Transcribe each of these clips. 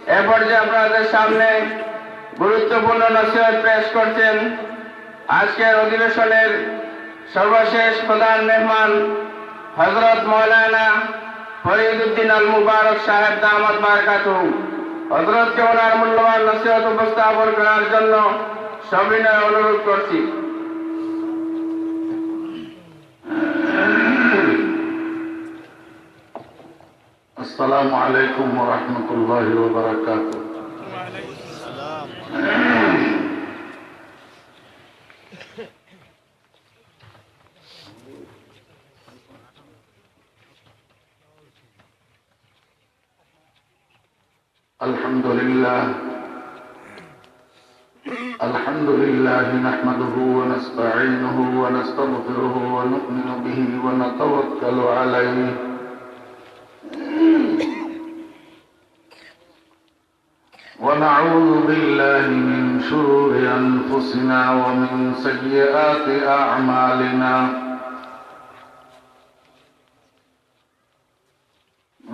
এ পর্যায়ে আপনাদের সামনে গুরুত্বপূর্ণ নসিহত পেশ করছেন আজকের অধিবেশনের সর্বশেষ প্রধান মেহমান হযরত মাওলানা ফরিদ উদ্দিন আল মুবারক সাহেব দামাত বারাকাতুহু। হযরতকে ওনার মূল্যবান নসিহত উপস্থাপন করার জন্য সবিনয় অনুরোধ করছি। السلام عليكم ورحمة الله وبركاته. وعليكم السلام. الحمد لله نحمده ونستعينه ونستغفره ونؤمن به ونتوكل عليه ونعوذ بالله من شرور أنفسنا ومن سيئات أعمالنا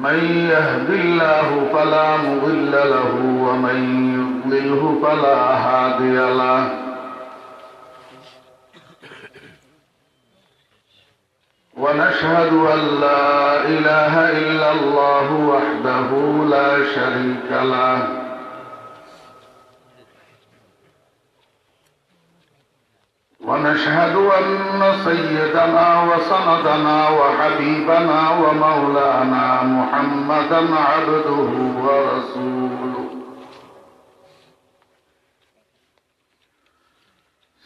من يهد الله فلا مضل له ومن يضلله فلا هادي له ونشهد أن لا إله إلا الله وحده لا شريك له ونشهد أن سيدنا وسندنا وحبيبنا ومولانا محمدا عبده ورسوله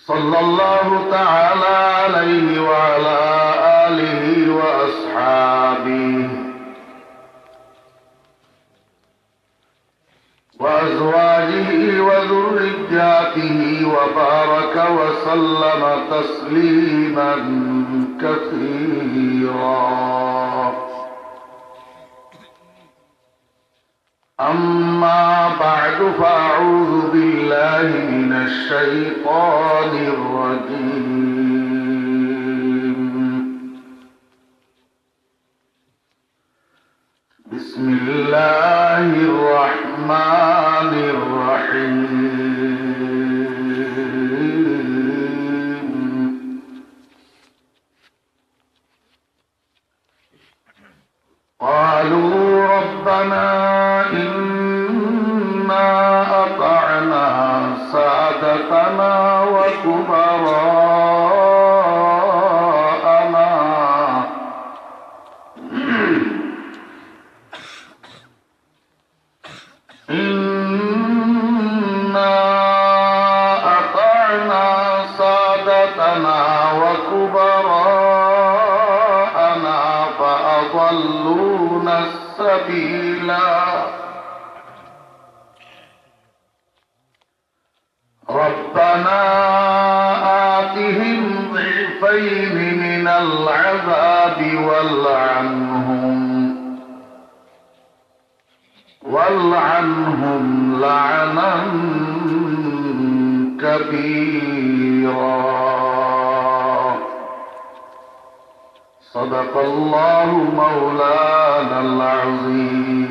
صلى الله تعالى عليه وعلى آله وأصحابه وأزواجه وذرياته وبارك وسلم تسليما كثيرا. أما بعد فأعوذ بالله من الشيطان الرجيم. بسم الله الرحمن الرحيم. قالوا ربنا إنا أطعنا سادتنا وكبراءنا فأضلونا السبيلا. ربنا آتهم ضعفين من العذاب والعنهم لعنا كبيرا. صدق الله مولانا العظيم.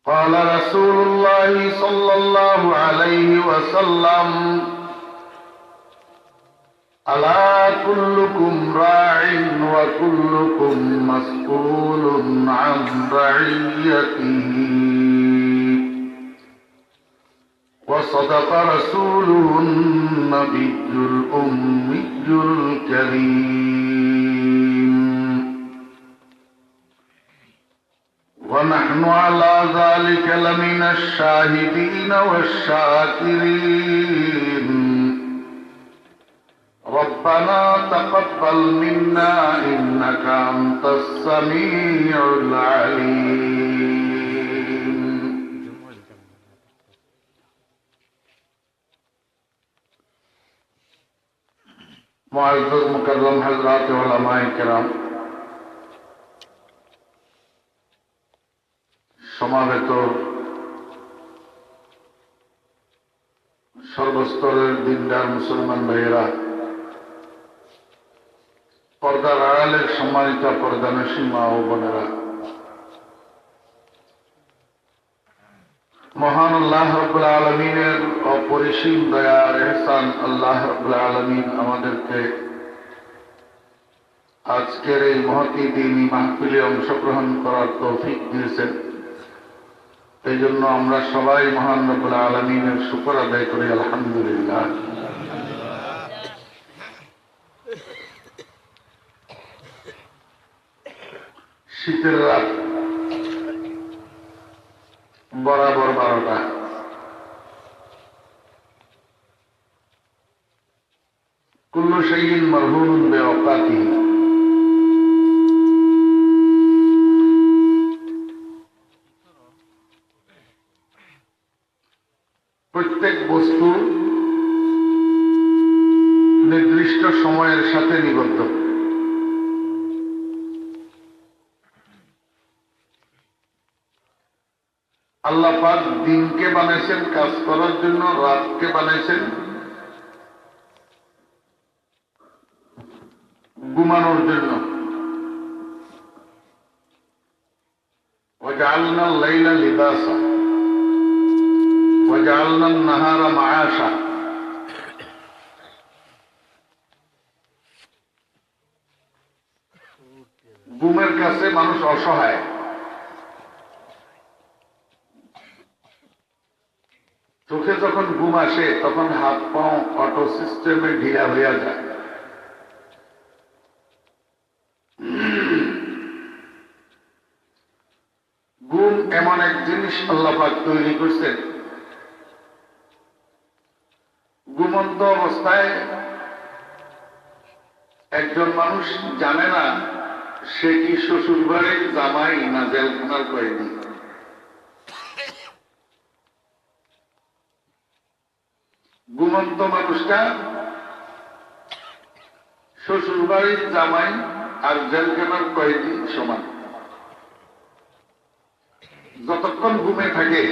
قال رسول الله صلى الله عليه وسلم ألا كلكم راع وكلكم مسؤول عن رعيته. وصدق رسوله النبي الأمي الكريم. ونحن على ذلك لمن الشاهدين والشاكرين. ربنا تقبل منا إنك أنت السميع العليم. मुअज़्ज़ज़ मुकर्रम हज़रात उलमाए किराम, সমাবেত সর্বস্তরের দিনদার মুসলমান ভাইয়েরা, পর্দার আড়ালের সম্মানিত পর্দানসীন মা ও বোনেরা, মহান আল্লাহ রাব্বুল আলামিনের অপরিসীম দয়া আর ইহসান, আল্লাহ রাব্বুল আলামিন আমাদেরকে আজকের এই মহতী দ্বীনি মাহফিলে অংশগ্রহণ করার তৌফিক দিয়েছেন। এই জন্য আমরা সবাই মহান রাব্বুল আলামিনের শুকর আদায় করি, আলহামদুলিল্লাহ। শীতের রাত বরাবর 12টা। কুল্লু শাইইন মারহুনুন বিওকাতিহি। প্রত্যেক বস্তু নির্দিষ্ট সময়ের সাথে নিবদ্ধ। আল্লাহ পাক দিনকে বানাইছেন কাজ করার জন্য, রাতকে বানাইছেন ঘুমানোর জন্য। وجعلنا الليل لباسا وجعلنا النهار معاشا। ঘুমের কাছে মানুষ অসহায়। চোখে যখন ঘুম আসে তখন হাত পাও অটো সিস্টেমে ঢিলা হইয়া যায়। ঘুম এমন এক জিনিস আল্লাহ পাক তৈরি করছেন, ঘুমন্ত অবস্থায় একজন মানুষ জানে না সে কি শ্বশুর বাড়ির জামাই না জেলখানার কয়েদি। ঘুমন্ত মানুষটা শ্বশুর বাড়ির জামাই আর জেলখানার কয়েদি সমান। যতক্ষণ ঘুমে থাকে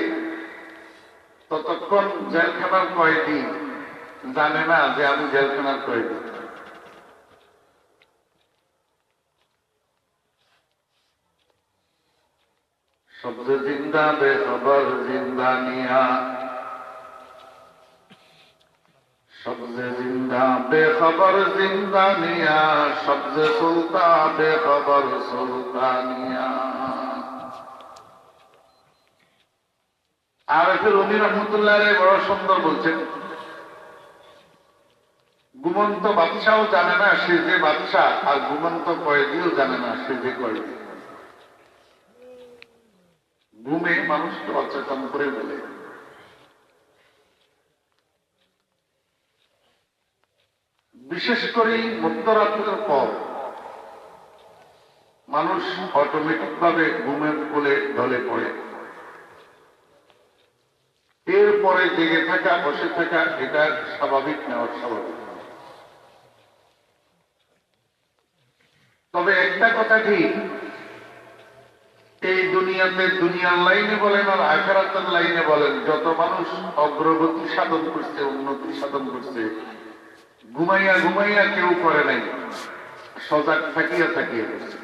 ততক্ষণ জেলখানার কয়েদি জানে না যে আমি জেলখানার কয়েদি। সবসে জিন্দা বেখবর জিন্দানিয়া, সবসে জিন্দা বেখবর জিন্দানিয়া, সবসে সুলতা বেখবর সুলতানিয়া। আর একটু রুমি রহমতুল্লাহ বড় সুন্দর বলছেন, ঘুমন্ত বাদশাও জানে না সে যে বাদশাহ, আর ঘুমন্ত কয়েদিও জানে না সে যে কয়েদি। ঘুমে মানুষকে অচেতন করে বলে। বিশেষ করে মধ্যরাত্রের পর মানুষ অটোমেটিক ভাবে ঘুমের কোলে ঢলে পড়ে। এরপরে জেগে থাকা বসে থাকা এটা স্বাভাবিক নেওয়া স্বাভাবিক। তবে একটা কথা ঠিক, এই দুনিয়াতে দুনিয়ার লাইনে বলেন আর আখিরাতের লাইনে বলেন, যত মানুষ অগ্রগতি সাধন করছে, উন্নতি সাধন করছে, ঘুমাইয়া ঘুমাইয়া কেউ করে নাই, সজাগ থাকিয়া থাকিয়া করছে।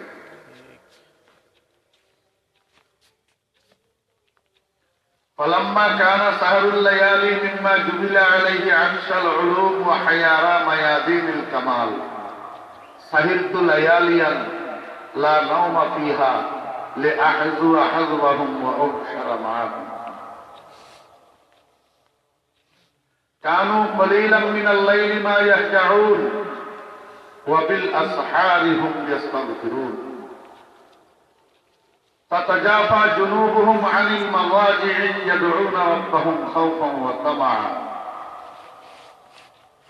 فلما كان سهر الليالي مما جبل عليه عرش العلوم وحيارى ميادين الكمال سهرت لياليا لا نوم فيها لأحذو حذوهم وأبشر معهم كانوا قليلا من الليل ما يهجعون وبالأسحار هم يستغفرون تتجافى جنوبهم عن المضاجع يدعون ربهم خوفا وطمعا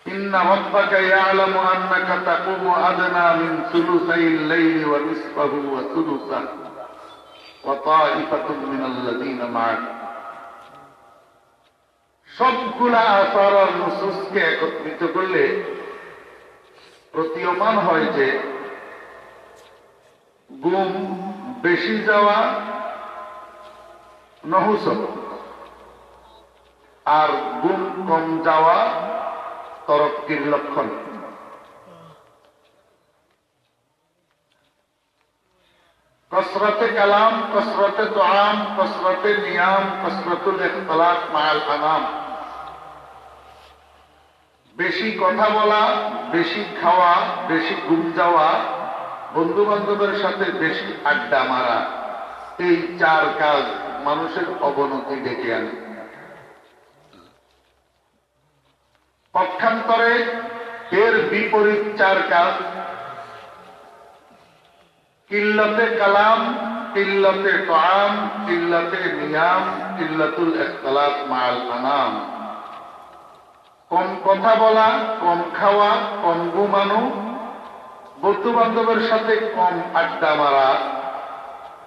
إن ربك يعلم أنك تقوم أدنى من ثلثي الليل ونصفه وثلثه وطائفة من الذين معك। সবগুলা আসার আর নুসুসকে একত্রিত করলে প্রতীয়মান হয় যে ঘুম বেশি যাওয়া নহুসত আর ঘুম কম যাওয়া তরক্কির লক্ষণ। कसरते कलाम, कसरते तुआम, कसरते नियाम, कसरतुल इख्तिलात माअल अनाम। বেশি কথা বলা, বেশি খাওয়া, বেশি ঘুম যাওয়া, বন্ধু বান্ধবের সাথে বেশি আড্ডা মারা, এই চার কাজ মানুষের অবনতি ডেকে আনে। পক্ষান্তরে এর বিপরীত চার কাজ, কিল্লতে কালাম, কিল্লতে তুআম, কিল্লতে নিয়াম, কিল্লাতুল ইখতিলাত মাআল আনাম। কম কথা বলা, কম খাওয়া, কম ঘুমানো, বন্ধু বান্ধবের সাথে কম আড্ডা মারা,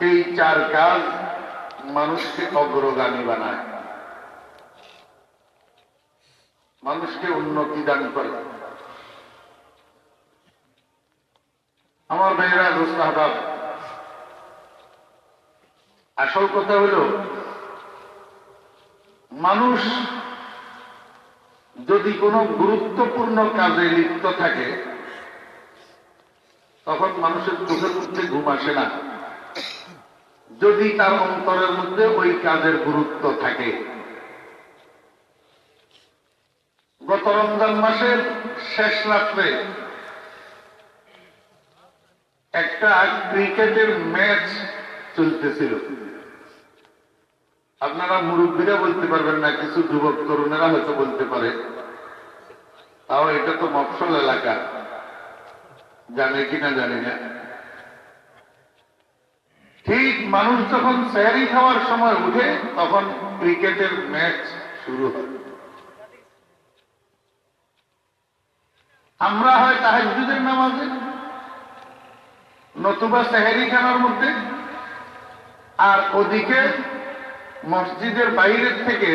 এই চার কাজ মানুষকে অগ্রগামী বানায়, মানুষকে উন্নতি দান করে। আমার ভাইয়েরা, দোস্ত আহবাব, আসল কথা হল মানুষ যদি কোনো গুরুত্বপূর্ণ কাজে লিপ্ত থাকে তখন মানুষের চোখের মধ্যে ঘুম আসে না, যদি তার অন্তরের মধ্যে ওই কাজের গুরুত্ব থাকে। গত রমজান মাসের শেষ রাত্রে একটা ক্রিকেটের ম্যাচ চলতেছিল। আপনারা মুরব্বীরা বলতে পারবেন না, কিছু যুবক তরুণেরা হয়তো বলতে পারে, তাও এটা তো মফস্বল এলাকা, জানে কিনা জানি না। ঠিক মানুষ যখন সেহরি খাওয়ার সময় উঠে তখন ক্রিকেটের ম্যাচ শুরু হয়। আমরা হয় তাহাজ্জুদের নামাজে, নতুবা সেহরি খানার মধ্যে, আর ওদিকে মসজিদের বাইরের থেকে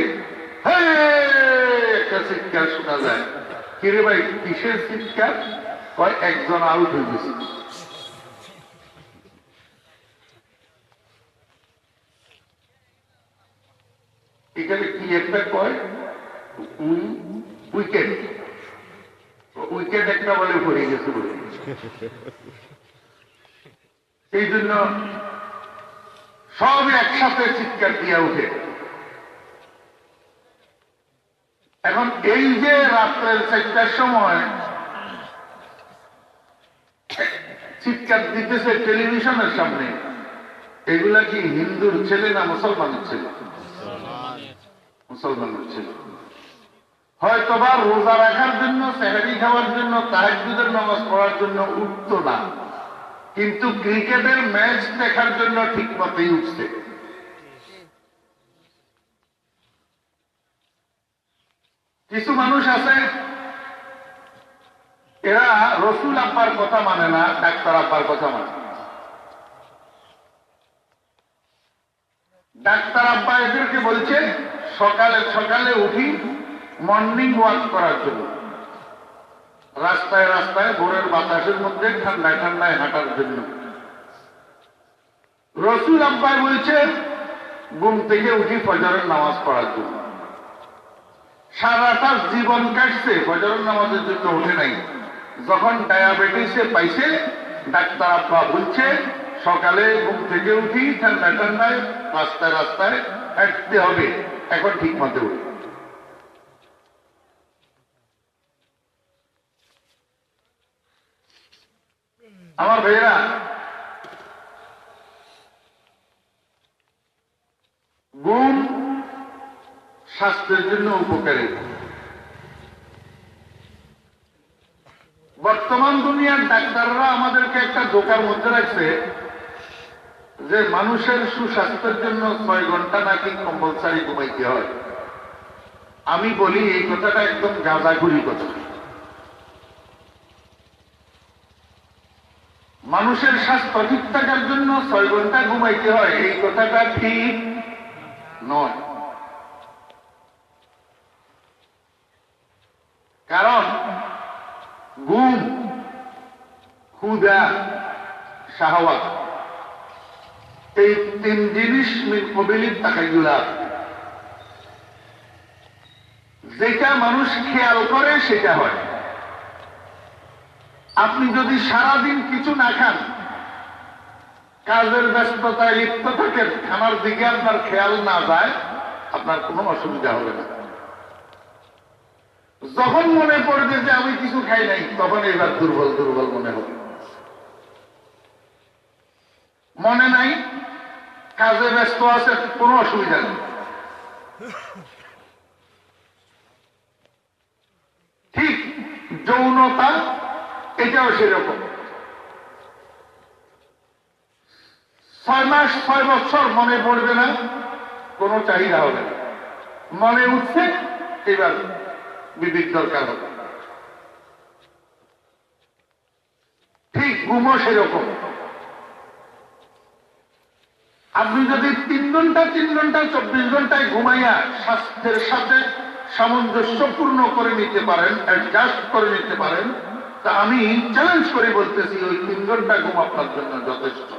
একটা চিৎকার শোনা যায়। কিরে ভাই, কিসের চিৎকার? কয় একজন আউট হয়ে গেছে। এখানে কি একটা কয়, উইকেট, উইকেট একটা বলে পড়ে গেছে বলে, এই জন্য সব একসাথে চিৎকার দিয়া উঠে। এখন এই যে রাত্রের 4টার সময় চিৎকার দিতেছে টেলিভিশনের সামনে, এগুলা কি হিন্দুর ছেলে না মুসলমানের ছেলে? মুসলমানের ছেলে। হয়তোবা রোজা রাখার জন্য, সেহরি খাওয়ার জন্য, তাহাজ্জুদের নামাজ পড়ার জন্য উঠতো না, কিন্তু ক্রিকেটের ম্যাচ দেখার জন্য ঠিক মতেই উঠছে। কিছু মানুষ আছে, এরা রসুল আব্বার কথা মানে না, ডাক্তার আব্বার কথা মানে। ডাক্তার আব্বা এদেরকে বলছে সকালে সকালে উঠি মর্নিং ওয়াক করার জন্য, রাস্তায় রাস্তায় ভোরের বাতাসের মধ্যে ঠান্ডায় ঠান্ডায় হাঁটার জন্য। রসুল আব্বাই বলছে ঘুম থেকে উঠি ফজরের নামাজ পড়ার জন্য। সারাটা জীবন কাটছে ফজরের নামাজের জন্য উঠে নাই। যখন ডায়াবেটিসে পাইছে, ডাক্তার আব্বা বলছে সকালে ঘুম থেকে উঠি ঠান্ডায় ঠান্ডায় রাস্তায় রাস্তায় হাঁটতে হবে, এখন ঠিক মতো উঠি। আমার ভাইয়েরা, ঘুম স্বাস্থ্যের জন্য উপকারী। বর্তমান দুনিয়ার ডাক্তাররা আমাদেরকে একটা ধোঁকার মধ্যে রাখছে যে মানুষের সুস্বাস্থ্যের জন্য 6 ঘন্টা নাকি কম্পালসারি ঘুমাইতে হয়। আমি বলি এই কথাটা একদম গাঁজাখুরি কথা। মানুষের স্বাস্থ্য ঠিক থাকার জন্য 6 ঘন্টা ঘুমাইতে হয়, এই কথাটা ঠিক নয়। কারণ ঘুম, ক্ষুধা, শাহওয়াত, এই 3 জিনিস মিন কবিলিত তাকায়ুলাত। যেটা মানুষ খেয়াল করে সেটা হয়। আপনি যদি সারাদিন কিছু না খান, কাজের ব্যস্ততায় লিপ্ত থাকেন, খানার দিকে আপনার খেয়াল না যায়, আপনার কোনো অসুবিধা হবে না। যখন মনে পড়বে যে আমি কিছু খাই নাই, তখন এবার দুর্বল দুর্বল মনে হবে। মনে নাই, কাজে ব্যস্ত আছে, কোনো অসুবিধা নেই। ঠিক যৌনতা এটাও সেরকম। 6 মাস 6 বছর মনে পড়বে না, কোনো চাহিদা হবে না। মনে উঠছে, এবার বিবিধ দরকার হবে। ঠিক ঘুমও সেরকম। আপনি যদি 3 ঘন্টা 24 ঘন্টায় ঘুমাইয়া স্বাস্থ্যের সাথে সামঞ্জস্যপূর্ণ করে নিতে পারেন, অ্যাডজাস্ট করে নিতে পারেন, তা আমি চ্যালেঞ্জ করে বলতেছি ওই 3 ঘন্টা ঘুম আপনার জন্য যথেষ্ট।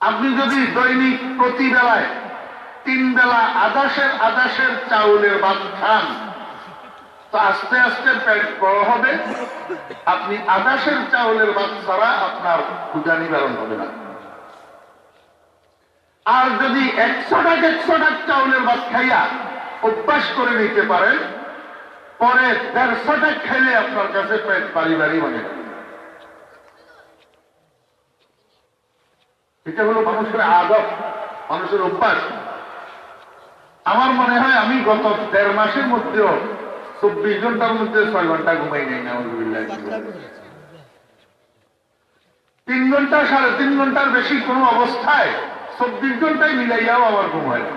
আপনি যদি দৈনিক প্রতি বেলায় 3 বেলা আদাসের চাউলের ভাত খান, তো আস্তে আস্তে পেট বড় হবে। আপনি আদাসের চাউলের ভাত ছাড়া আপনার ক্ষুধা নিবারণ হবে না। আর যদি 100 টাক চাউলের ভাত খাইয়া অভ্যাস করে নিতে পারেন, পরে 150 টাক খাইলে আপনার কাছে পেট বাড়ি বাড়ি মনে হবে। এটা হলো মানুষের আদত, মানুষের অভ্যাস। আমার মনে হয় আমি গত 1.5 মাসের মধ্যেও 24 ঘন্টার মধ্যে 6 ঘন্টা ঘুমাই নাই। নাউযুবিল্লাহ। 3 ঘন্টা 3.5 ঘন্টার বেশি কোন অবস্থায় 24 ঘন্টায় মিলাইয়াও আমার ঘুম হয় না।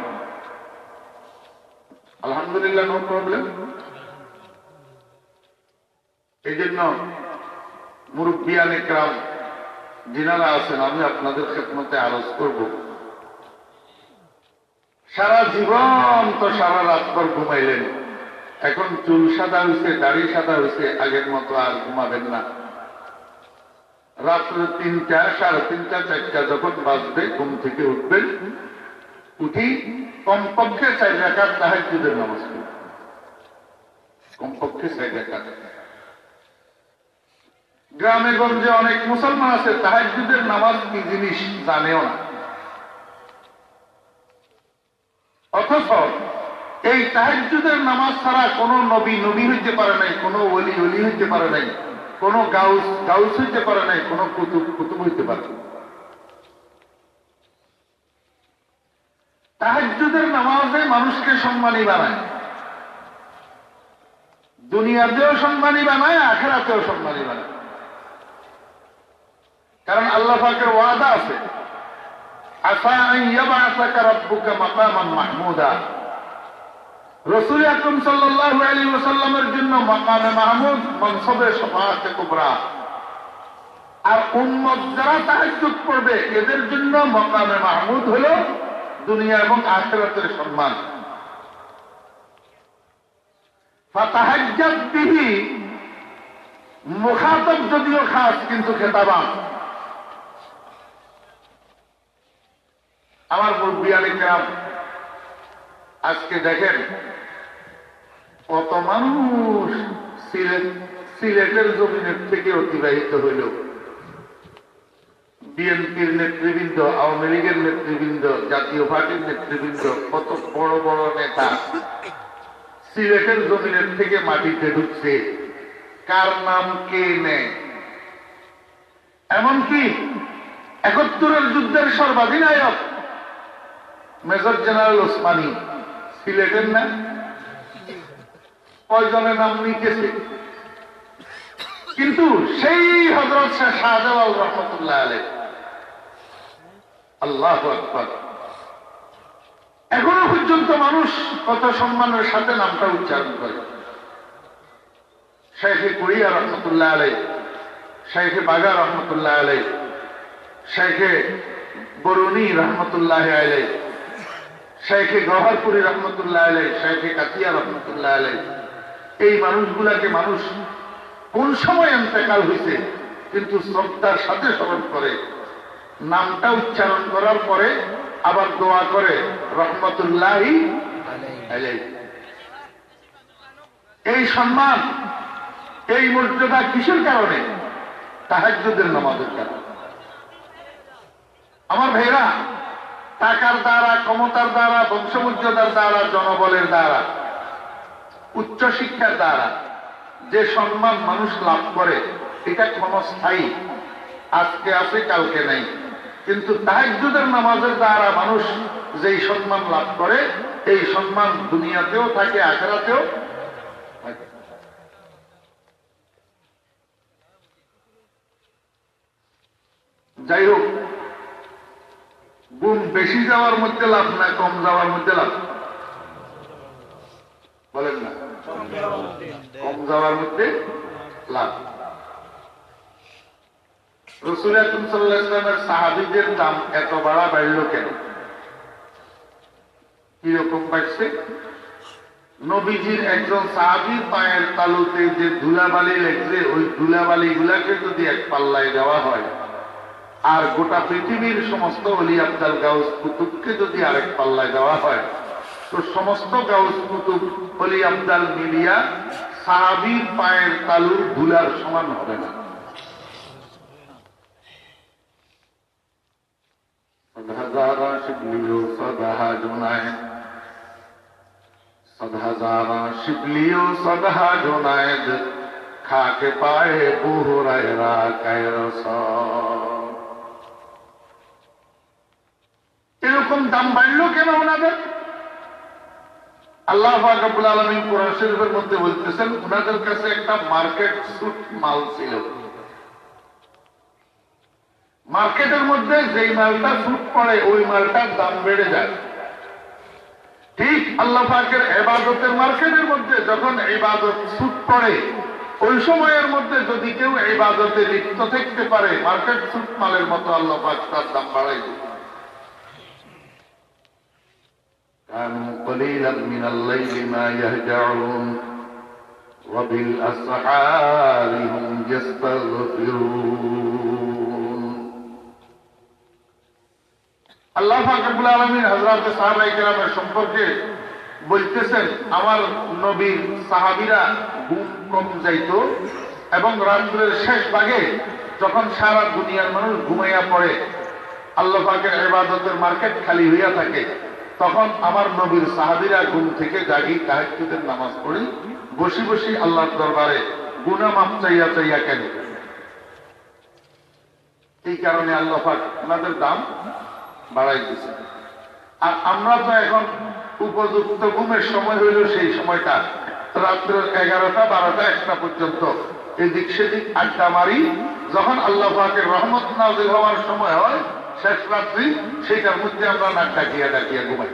আলহামদুলিল্লাহ, নো প্রবলেম। এই জন্য মুরব্বিয়ান ইকরাম যিনারা আছেন, আমি আপনাদের খেদমতে আরজ করব, সারা জীবন তো সারা রাত ভর ঘুমাইলেন, এখন চুল সাদা হয়েছে, দাড়ি সাদা হয়েছে, আগের মতো আর ঘুমাবেন না। রাত্রে 3টা, 3:30, 4টা যখন বাজবে ঘুম থেকে উঠবেন, উঠি কমপক্ষে 4 রাকাত তাহাজ্জুদের নামাজ পড়বেন, কমপক্ষে 4 রাকাত। গ্রামে গঞ্জে অনেক মুসলমান আছে তাহাজ্জুদের নামাজ কি জিনিস জানেও না, অথচ এই তাহাজ্জুদের নামাজ ছাড়া কোন নবী হইতে পারে নাই, কোন ওলি হইতে পারে নাই, কোন গাউস হইতে পারে নাই, কোন কুতুব হইতে পারে নাই। তাহাজ্জুদের নামাজে মানুষকে সম্মানী বানায়, দুনিয়াতেও সম্মানী বানায়, আখিরাতেও সম্মানী বানায়। কারণ আল্লাহ পাকের ওয়াদা আছে, আসা আন ইয়াবআসাকা রাব্বুকা মাকামান মাহমুদা। রাসূল আকরাম সাল্লাল্লাহু আলাইহি ওয়াসাল্লামের জন্য মাকামে মাহমুদ, মনসবে শাফাআতে কুবরা। আর উম্মত যারা তাহাজ্জুদ পড়বে এদের জন্য মাকামে মাহমুদ হলো দুনিয়া এবং আখিরাতের সম্মান। ফাতাহাজ্জাদ বিহি, মুখাতাব যদিও খাস কিন্তু খেতাবান। আমার মুরব্বিয়ান ইকরাম, আজকে দেখেন কত মানুষ সিলেটের জমিনের থেকে অতিবাহিত হইল। বিএনপির নেতৃবৃন্দ, আওয়ামী লীগের নেতৃবৃন্দ, জাতীয় পার্টির নেতৃবৃন্দ, কত বড় বড় নেতা সিলেটের জমিনের থেকে মাটিতে ঢুকছে। কার নাম কে নেয়? এমনকি 71-এর যুদ্ধের সর্বাধিনায়ক মেজর জেনারেল ওসমানী সিলেটের না? কয়জনের নাম নিতেছে, কিন্তু সেই হযরত শাহজালাল রহমতুল্লাহ আলাইহি, আল্লাহু আকবার, এখনো পর্যন্ত মানুষ কত সম্মানের সাথে নামটা উচ্চারণ করে। শাইখে কুড়িয়া রহমতুল্লাহ আলাইহি, শাইখে বাগা রহমতুল্লাহ আলাইহি, শাইখে বরুনি রহমতুল্লাহ আলাইহি, শাইখে গওহরপুরি রহমতুল্লাহ আলাইহি, শাইখে কাতিয়া রহমতুল্লাহ আলাইহি। এই মানুষগুলাকে মানুষ কোন সময় ইন্তেকাল হয়েছে কিন্তু শ্রদ্ধার সাথে স্মরণ করে, নামটা উচ্চারণ করার পরে আবার দোয়া করে রহমতুল্লাহি আলাইহি। এই সম্মান, এই মর্যাদা কিসের কারণে? তাহাজ্জুদের নামাজের কারণে। আমার ভাইরা, টাকার দ্বারা, ক্ষমতার দ্বারা, বংশমর্যাদার দ্বারা, জনবলের দ্বারা, উচ্চ শিক্ষার দ্বারা যে সম্মান মানুষ লাভ করে এটা ক্ষণস্থায়ী, আজকে আছে কালকে নাই। কিন্তু তাহাজ্জুদের নামাজের দ্বারা মানুষ যেই সম্মান লাভ করে এই সম্মান দুনিয়াতেও থাকে, আখিরাতেও থাকে। যাই হোক, গুণ বেশি যাওয়ার মধ্যে লাভ না কম যাওয়ার মধ্যে লাভ? বলেন না, কম যাওয়ার মধ্যে লাভ। রাসূল আকরাম সাল্লাল্লাহু আলাইহি ওয়াসাল্লামের সাহাবীদের দাম এত বাড়লো কেন? কিরকম বাড়ছে? নবীজির একজন সাহাবীর পায়ের তালুতে যে ধুলাবালি লেগেছে ওই ধুলাবালি গুলাকে যদি এক পাল্লায় দেওয়া হয়, আর গোটা পৃথিবীর সমস্ত ওলি আফজাল গাউস কুতুবকে যদি আরেক পাল্লায় দেওয়া হয়, তো সমস্ত গাউস কুতুব ওলি আফজাল মিলিয়া সাহাবীর পায়ের তালুর ধুলার সমান হবে না। হাজারা শিবলিও সদহা জোনায়, সদহাজারা শিবলিও সদহা জোনায়, খাকে পায়ে বুহরায়রা কায়রস। এরকম দাম বাড়লো কেন ওনাদের? আল্লাহ পাক রব্বুল আলামিন কোরআন শরীফের মধ্যে বলতেছেন, ওনাদের কাছে একটা মার্কেট সুট মাল ছিল। মার্কেটের মধ্যে যেই মালটা সুট পড়ে ওই মালটার দাম বেড়ে যায়। ঠিক আল্লাহ পাকের ইবাদতের মার্কেটের মধ্যে যখন ইবাদত সুট পড়ে ওই সময়ের মধ্যে যদি কেউ ইবাদতে লিপ্ত থাকতে পারে, মার্কেট সুট মালের মতো আল্লাহ পাক তার দাম বাড়াই দেয়। كانوا قليلا من الليل ما يهجعون وبالأسحار هم يستغفرون। আল্লাহ পাক রব্বুল আলামিন হযরত সাহাবায়ে কেরামের সম্পর্কে বলতেছেন, আমার নবীর সাহাবীরা ঘুম কম যাইতো এবং রাত্রের শেষ ভাগে যখন সারা দুনিয়ার মানুষ ঘুমাইয়া পড়ে, আল্লাহ পাকের ইবাদতের মার্কেট খালি হইয়া থাকে, তখন আমার নবীর সাহাবীরা ঘুম থেকে জাগি, তাহাজ্জুদের নামাজ পড়ি, বসে বসে আল্লাহর দরবারে গুনাহ মাফ চাইয়া চাইয়া কেন। এই কারণে আল্লাহ পাক ওনাদের দাম বাড়াই দিয়েছে। আর আমরা তো এখন উপযুক্ত ঘুমের সময় হইল সেই সময়টা রাত্র 11টা 12টা 1টা পর্যন্ত এদিক সেদিক আড্ডা মারি। যখন আল্লাহ পাকের রহমত নাযিল হওয়ার সময় হয় শেষ রাত্রি, সেইটার মধ্যে আমরা নাক ডাকিয়া ডাকিয়া ঘুমাই।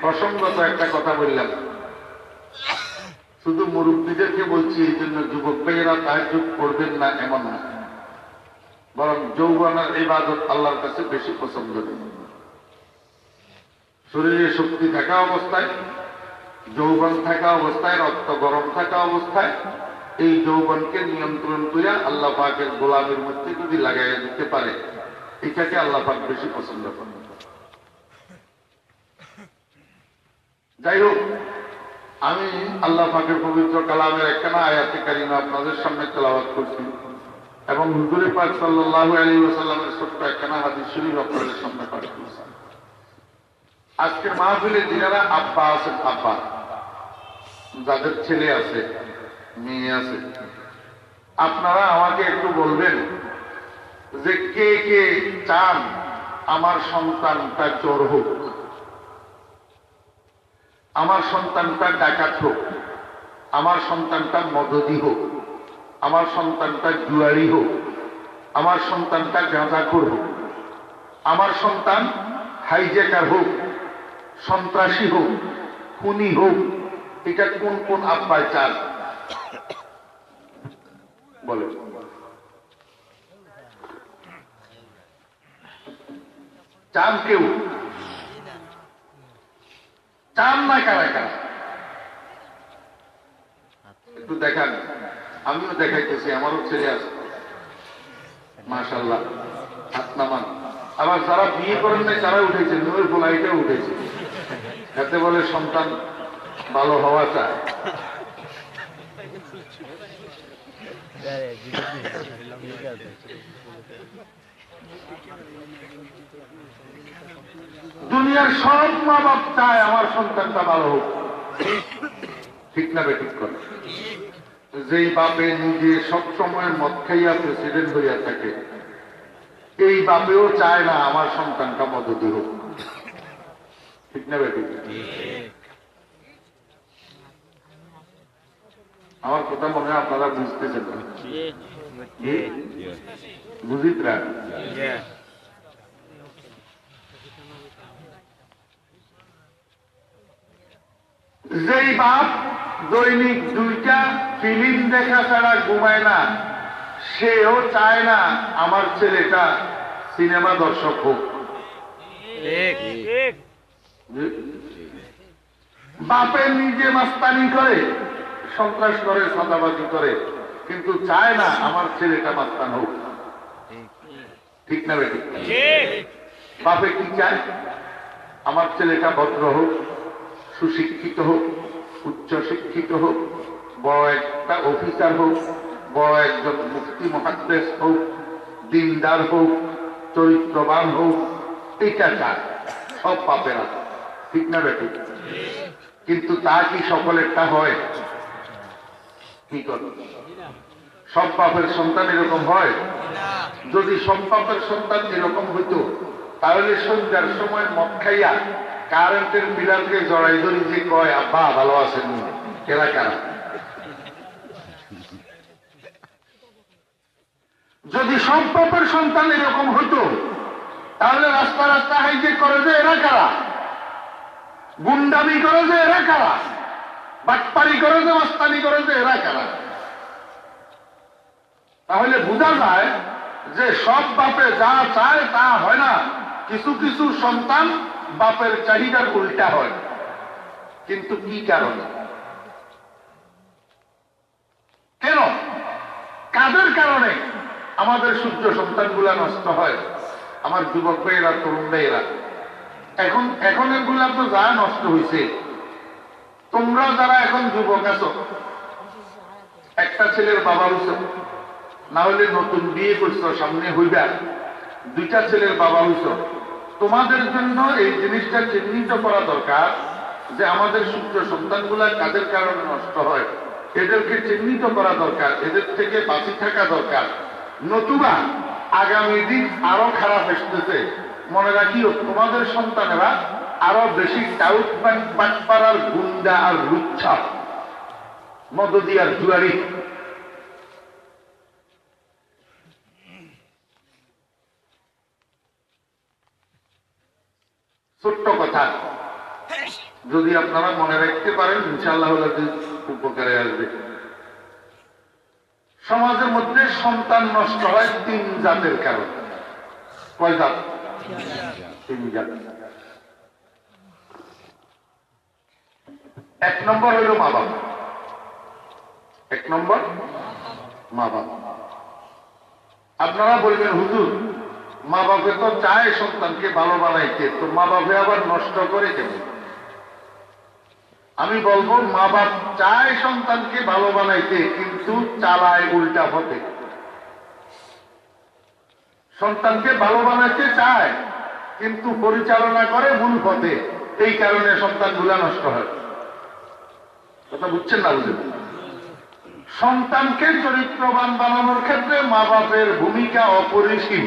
প্রসঙ্গত একটা কথা বললাম, শুধু মুরব্বীদেরকে বলছি এই জন্য যুবক ভাইয়েরা তাহাজ্জুদ করবেন না এমন না, বরং যৌবনের ইবাদত আল্লাহর কাছে বেশি পছন্দনীয়। শরীরে শক্তি থাকা অবস্থায়, যৌবন থাকা অবস্থায়, রক্ত গরম থাকা অবস্থায় এই যৌবনকে নিয়ন্ত্রণ করিয়া আল্লাহ পাকের গোলামের মধ্যে যদি লাগাইয়া দিতে পারে, এটাকে আল্লাহ পাক বেশি পছন্দ করেন। যাই হোক, আমি আল্লাহ পাকের পবিত্র কালামের একখানা আয়াতে কারিমা আপনাদের সামনে তেলাওয়াত করছি এবং হুজুরে পাক সাল্লাল্লাহু আলাইহি ওয়াসাল্লামের ছোট্ট একখানা হাদিস শরীফ আপনাদের সামনে পাঠ করছি। আজকের মাহফিলে যারা আব্বা আছেন, আব্বা যাদের ছেলে আছে, মেয়ে আছে, আপনারা আমাকে একটু বলবেন যে কে কে চান আমার সন্তানটা চোর হোক, আমার সন্তানটা ডাকাত হোক, আমার সন্তানটা মদদি হোক, আমার সন্তানটা জুয়ারি হোক, আমার সন্তানটা গাঁজাখোর হোক, আমার সন্তান হাইজ্যাকার হোক, সন্ত্রাসী হোক, খুনি হোক। এটা কোন কোন আব্বায় চান বলে? চান কেউ? চান না কারা কারা? একটু দেখান, আমিও দেখাইতেছি, আমারও ছেলে আছে মাশাআল্লাহ, হাত নামান। আবার যারা বিয়ে করেন নাই তারা উঠেছে, নূরের ফলাইটাও উঠেছে, এতে বলে সন্তান ভালো হওয়া চায়। দুনিয়ার সব মা বাপ চায় আমার সন্তানটা ভালো হোক, ঠিক না বেঠিক করে? যেই বাপে নিজে সবসময় মদ খাইয়া প্রেসিডেন্ট হইয়া থাকে, এই বাপেও চায় না আমার সন্তানটা মদতি হোক, ঠিক না বেঠিক? আমার কথা মনে হয় আপনারা বুঝতেছেন না, বুঝিতরা? যেই বাপ দৈনিক 2টা ফিল্ম দেখা ছাড়া ঘুমায় না, সেও চায় না আমার ছেলেটা সিনেমা দর্শক হোক। বাপে নিজে মাস্তানি করে, সন্ত্রাস করে, সাদাবাজি করে, কিন্তু চায় না আমার ছেলেটা মাস্তান হোক, ঠিক না বেঠিক? বাপে কি চায়? আমার ছেলেটা ভদ্র হোক, সুশিক্ষিত হোক, উচ্চ শিক্ষিত হোক, বড় একটা অফিসার হোক, বড় একজন মুফতি মুহাদ্দিস হোক, দিনদার হোক, চরিত্রবান হোক, এটা চায় সব বাপেরা, ঠিক না বেঠিক? কিন্তু তা কি সকলেরটা হয়? কি করে? সব বাপের সন্তান এরকম হয়? যদি সব বাপের সন্তান এরকম হইতো, তাহলে সন্ধ্যার সময় মদ খাইয়া কারেন্টের পিলারকে জড়াই ধরি যে কয়, আব্বা ভালো আছেন, এরা কারা? যদি সব বাপের সন্তান এরকম হইতো, তাহলে রাস্তা রাস্তা হাইজেক করে যে এরা কারা? গুন্ডামি করে যে এরা কারা? বাটপারি করে যে, মাস্তানি করে যে এরা কারা? তাহলে বোঝা যায় যে সব বাপে যা চায় তা হয় না, কিছু কিছু সন্তান বাপের চাহিদার উল্টা হয়। কিন্তু কি কারণে? কেন, কাদের কারণে আমাদের সূর্য সন্তানগুলা নষ্ট হয়? আমার যুবক ভাইয়েরা, তরুণ ভাইয়েরা, এখন এগুলা তো যা নষ্ট হয়েছে, তোমরা যারা এখন যুবক আছো, একটা ছেলের বাবা হইছ, না হলে নতুন বিয়ে করছো, সামনে হইবা, 2টা ছেলের বাবা হইছ, তোমাদের জন্য এই জিনিসটা চিহ্নিত করা দরকার যে আমাদের সূত্র সন্তানগুলা কাদের কারণে নষ্ট হয়, এদেরকে চিহ্নিত করা দরকার, এদের থেকে বাঁচি থাকা দরকার। নতুবা আগামী দিন আরো খারাপ আসতেছে। মনে রাখিও, তোমাদের সন্তানেরা আরো বেশি টাউট বাটপাড়ার গুন্ডা আর লুচ্ছা, মদদি আর জুয়ারি। ছোট্ট কথা, যদি আপনারা মনে রাখতে পারেন, ইনশাআল্লাহ উপকারে আসবে। সমাজের মধ্যে সন্তান নষ্ট হয় 3 জাতের কারণে। কয় জাত? 3 জাত। 1 নম্বর হইল মা বাবা। 1 নম্বর মা বাবা। আপনারা বলবেন, হুজুর মা বাবা তো চায় সন্তানকে ভালো বানাইতে, তো মা বাবা আবার নষ্ট করে কেমন? আমি বলবো, মা বাপ চায় সন্তানকে ভালো বানাইতে, কিন্তু চালায় উল্টা পথে। সন্তানকে ভালো বানাইতে চায়, কিন্তু পরিচালনা করে ভুল পথে। এই কারণে সন্তানগুলা নষ্ট হয়। কথা বুঝছেন না? বুঝেন? সন্তানকে চরিত্রবান বানানোর ক্ষেত্রে মা বাপের ভূমিকা অপরিসীম।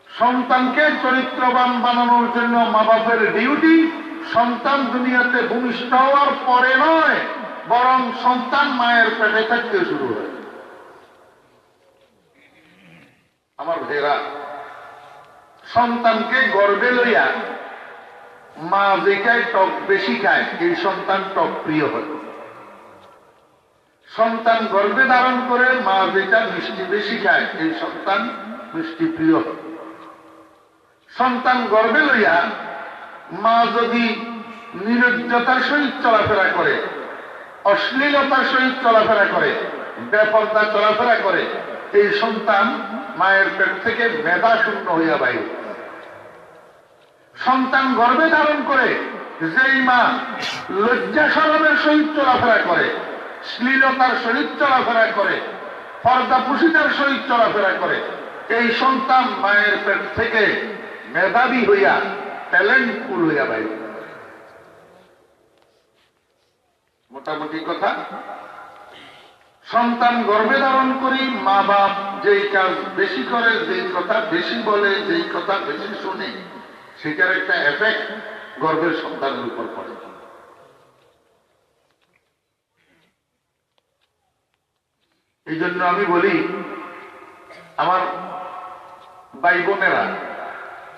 সন্তানকে চরিত্রবান বানানোর জন্য মা বাপের ডিউটি সন্তান দুনিয়াতে ভূমিষ্ঠ হওয়ার পরে নয়, বরং সন্তান মায়ের পেটে থাকতে শুরু হয়। আমার ভাইরা, সন্তানকে গর্ভে লইয়া মা যেটাই টক বেশি খায়, এই সন্তান টক প্রিয় হয়। সন্তান গর্ভে ধারণ করে মা যেটা মিষ্টি বেশি খায়, এই সন্তান মিষ্টি প্রিয় হয়। সন্তান গর্ভে লইয়া মা যদি নিরজ্জতার সহিত চলাফেরা করে, অশ্লীলতার সহিত চলাফেরা করে, বেপরদা চলাফেরা করে, এই সন্তান মায়ের পেট থেকে মেধা শূন্য হইয়া বাইরে। সন্তান গর্ভে ধারণ করে যেই মা লজ্জা শরমের সহিত চলাফেরা করে, শ্লীলতার সহিত চলাফেরা করে, পর্দাপুষিতার সহিত চলাফেরা করে, এই সন্তান মায়ের পেট থেকে মেধাবী হইয়া ট্যালেন্টফুল হইয়া বাইরে। মোটামুটি কথা, সন্তান গর্ভে ধারণ করি, মা বাপ যেই কাজ বেশি করে, যেই কথা বেশি বলে, যেই কথা বেশি শুনে, সেটার একটা এফেক্ট গর্ভের সন্তানের উপর পড়ে। এই জন্য আমি বলি, আমার ভাই বোনেরা,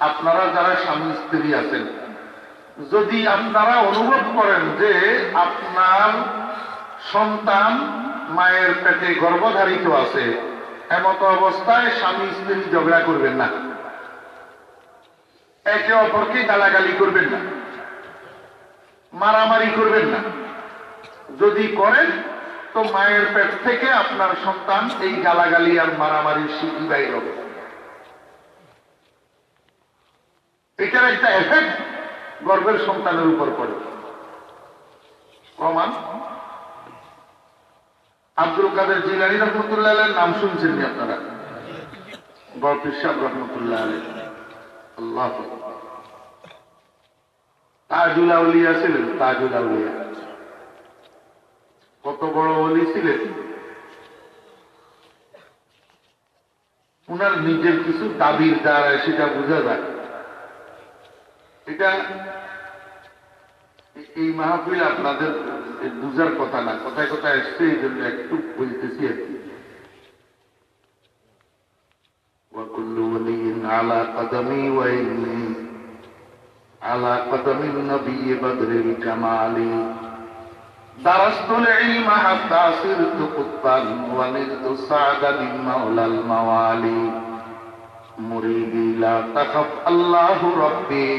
আপনারা যারা স্বামী স্ত্রী আছেন, যদি আপনারা অনুভব করেন যে আপনার সন্তান মায়ের পেটে গর্ভধারিত আছে, এমত অবস্থায় স্বামী স্ত্রী ঝগড়া করবেন না, একে অপরকে গালাগালি করবেন না, মারামারি করবেন না। যদি করেন তো মায়ের পেট থেকে আপনার সন্তান এই গালাগালি আর মারামারির শিখি বাইর হবে। এটার একটা এফেক্ট গর্ভের সন্তানের উপর পড়ে। প্রমাণ, আব্দুল কাদের জিলানী রহমতুল্লাহ আলাইহির নাম শুনছেন আপনারা? বড় পীর সাহেব রহমতুল্লাহ আলাইহি, আল্লাহু আকবার। তাজুল আউলিয়া ছিলেন, তাজুল আউলিয়া। কত বড় ওলি ছিলেন! উনার নিজের কিছু দাবির দ্বারা সেটা বোঝা যায়। এটা এই মাহফিল আপনাদের বুঝার কথা না, কথায় কথায় এসছে, এই জন্য একটু বলতেছি আর কি। وكل ولي على قدمي وإني على قدم النبي بدر الكمال درست العلم حتى صرت قطبا ونلت السعد من مولى الموالي مريدي لا تخف الله ربي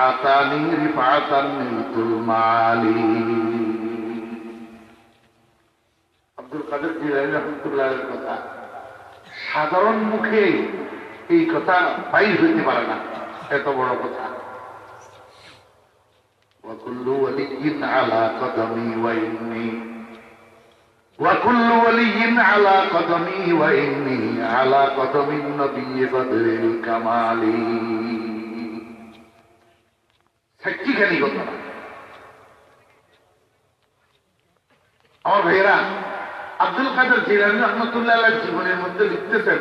আতানি রিফাতান মিনতুল মালি। আব্দুল কাদের জিলানী রাহমাতুল্লাহির কথা সাধারণ মুখে এই কথা বাইর হইতে পারে না, এত বড় কথা। ওয়া কুল্লু ওয়ালিয়্যিন আলা কদমি ওয়া ইন্নী ওয়া কুল্লু ওয়ালিয়্যিন আলা কদমি ওয়া ইন্নী আলা কদমিন নবিয়্যি বদরিল কামালি। সাক্ষীখানি কথা না। আমার ভাইয়েরা, আব্দুল কাদের জিলানী রহমতুল্লাহ আলাইহির জীবনের মধ্যে লিখতেছেন,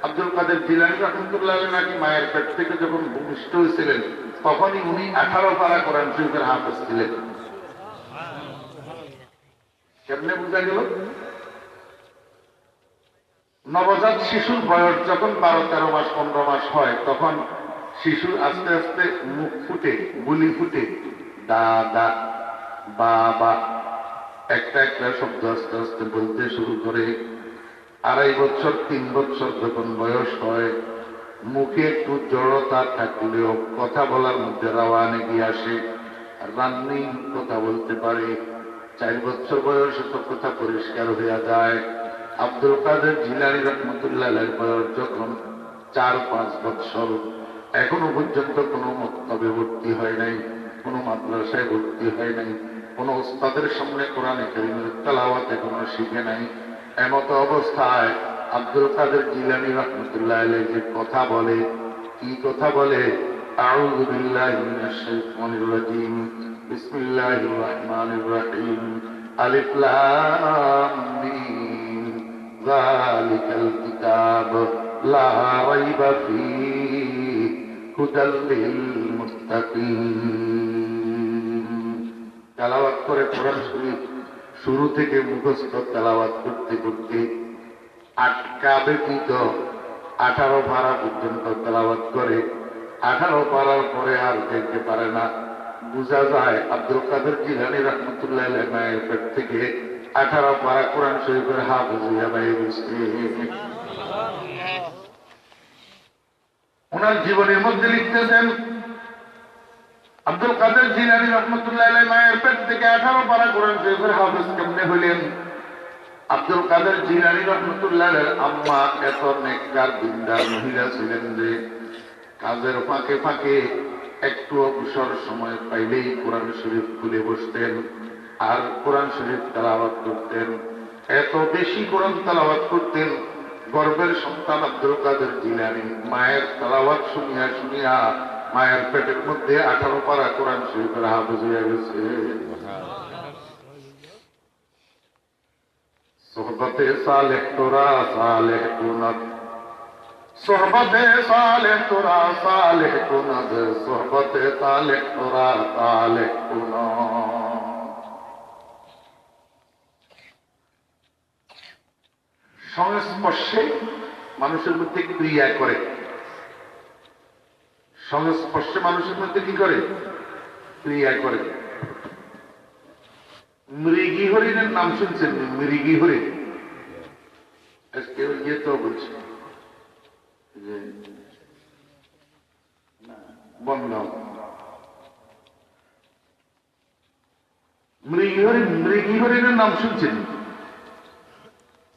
আব্দুল কাদের জিলানী রহমতুল্লাহ আলাইহি নাকি মায়ের পেট থেকে যখন ভূমিষ্ঠ হয়েছিলেন তখনই উনি 18 পারা কোরআন শরীফের হাফেজ ছিলেন। কেমনে বোঝা গেল? নবজাত শিশুর বয়স যখন 12-13 মাস 15 মাস হয়, তখন শিশুর আস্তে আস্তে মুখ ফুটে, বুলি ফুটে, দাদা, বাবা, একটা একটা শব্দ আস্তে আস্তে বলতে শুরু করে। 2.5 বছর 3 বছর যখন বয়স হয়, মুখে একটু জড়তা থাকলেও কথা বলার মধ্যে রাওয়ানে গিয়ে আসে, রান্নি কথা বলতে পারে। 4 বছর বয়সে তো কথা পরিষ্কার হইয়া যায়। আব্দুল কাদের জিলানী রহমতুল্লাহ আলাইহির বয়স যখন 4-5 বছর, এখনো পর্যন্ত কোনো মক্তবে ভর্তি হয় নাই, কোনো মাদ্রাসায় ভর্তি হয় নাই, কোনো ওস্তাদের সামনে কোরআনে কারীমের তেলাওয়াত এখনো শিখে নাই। এমত অবস্থায় আব্দুল কাদের জিলানী রাহমাতুল্লাহ আলাইহি যে কথা বলে, কি কথা বলে? আউযু বিল্লাহি মিনাশ শাইতানির রাজীম, বিসমিল্লাহির রাহমানির রাহিম, আলিফ লাম মিম, যালিকাল কিতাব লা রাইবা ফীহি হুদাল লিল মুত্তাকিন। তেলাওয়াত করে কোরআন শরীফ শুরু থেকে মুখস্থ তেলাওয়াত করতে করতে আটকা ব্যতীত 18 পারা পর্যন্ত তেলাওয়াত করে। 18 পারার পরে আর দেখতে পারে না। বোঝা যায় আব্দুল কাদের জিলানী রাহমাতুল্লাহ আলাইহি মায়ের পেট থেকে 18 পারা কোরআন শরীফের হাফেজ হইয়া বাইরে গেছে। ওনার জীবনের মধ্যে লিখতেছেন, আব্দুল কাদের জিলানী রহমতুল্লাহ আলাইহি মায়ের পেট থেকে 18 পারা কোরআন শরীফের হাফেজ কেমনে হইলেন? আব্দুল কাদের জিলানী রহমতুল্লাহ আলাইহির আম্মা এত নেককার দিনদার মহিলা ছিলেন যে কাজের ফাঁকে ফাঁকে একটু অবসর সময় পাইলেই কোরআন শরীফ খুলে বসতেন আর কোরআন শরীফ তেলাওয়াত করতেন। এত বেশি কোরআন তেলাওয়াত করতেন, গর্বের সন্তান আব্দুল কাদের জিলানী মায়ের তেলাওয়াত শুনিয়া শুনিয়া মায়ের পেটের মধ্যে 18 পারা কোরআন শরীফের হাফেজ হয়ে গেছে। সোহবতে সালেহ তোরা সালেহ কুনত, সোহবতে সালেহ তোরা সালেহ কুনত, সোহবতে সালেহ তোরা সালেহ কুনত। সংস্পর্শে মানুষের মধ্যে ক্রিয়া করে, সংস্পর্শে মানুষের মধ্যে কি করে? ক্রিয়া করে। মৃগী হরিণের নাম শুনছেন? মৃগী হরিণ আজকে ইয়ে তো বলছে যে বন্ধ মৃগী হরিণ, মৃগী হরিণের নাম শুনছেন?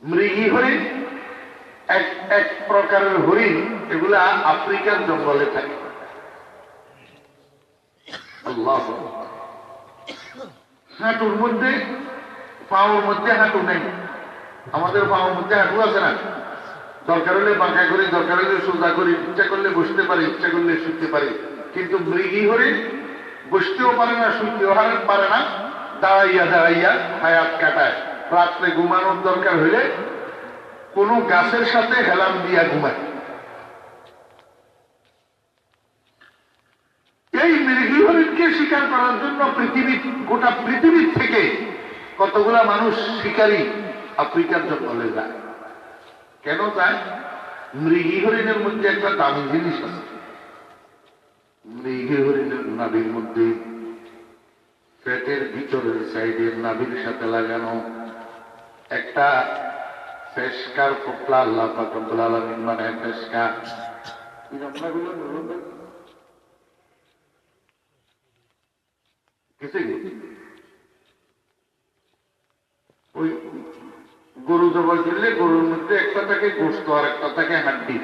মৃগী হরিণ এক এক প্রকারের হরিণ, এগুলা আফ্রিকার জঙ্গলে থাকে। আল্লাহ, হাঁটুর মধ্যে পাওয়ার মধ্যে হাঁটু নেই, আমাদের পাওয়ার মধ্যে হাঁটু আছে না? দরকার হলে বাঁকা করি, দরকার হলে সোজা করি, ইচ্ছা করলে বসতে পারি, ইচ্ছা করলে শুতে পারি। কিন্তু মৃগী হরিণ বসতেও পারে না, শুতেও পারে না, দাঁড়াইয়া দাঁড়াইয়া হায়াত কাটায়। রাত্রে ঘুমানোর দরকার হইলে কোন গাছের সাথে হেলাম দিয়া ঘুমায়। এই মৃগী হরিণকে শিকার করার জন্য গোটা পৃথিবীর থেকে কতগুলা মানুষ শিকারী আফ্রিকার জঙ্গলে যায়। কেন যায়? মৃগী হরিণের মধ্যে একটা দামি জিনিস আছে। মৃগী হরিণের নাভির মধ্যে পেটের ভিতরের সাইডে নাভির সাথে লাগানো একটা ফেসকার পোটলা, আল্লাহ পাক রব্বুল আলামিন মানে ফেসকা, ওই গরু জবাই করলে গরুর মধ্যে একটা থাকে গোস্ত আর একটা থাকে হাড্ডি,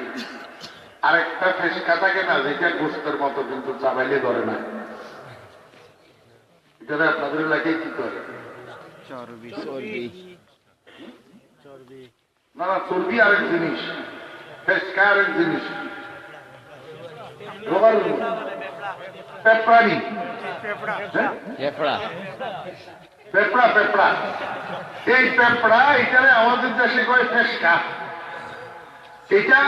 আর একটা ফেসকা থাকে না, যেটা গোস্তের মতো কিন্তু চাবাইলে ধরে না। এটা আপনাদের এলাকায় কি করে? চর্বি চর্বি না না, চর্বি আরেক জিনিস, ফেসকা আরেক জিনিস। পেপড়ানি, পেপড়া, পেপড়া, এই পেপড়া, এখানে আমাদের দেশে কয় ফেসকা। এটা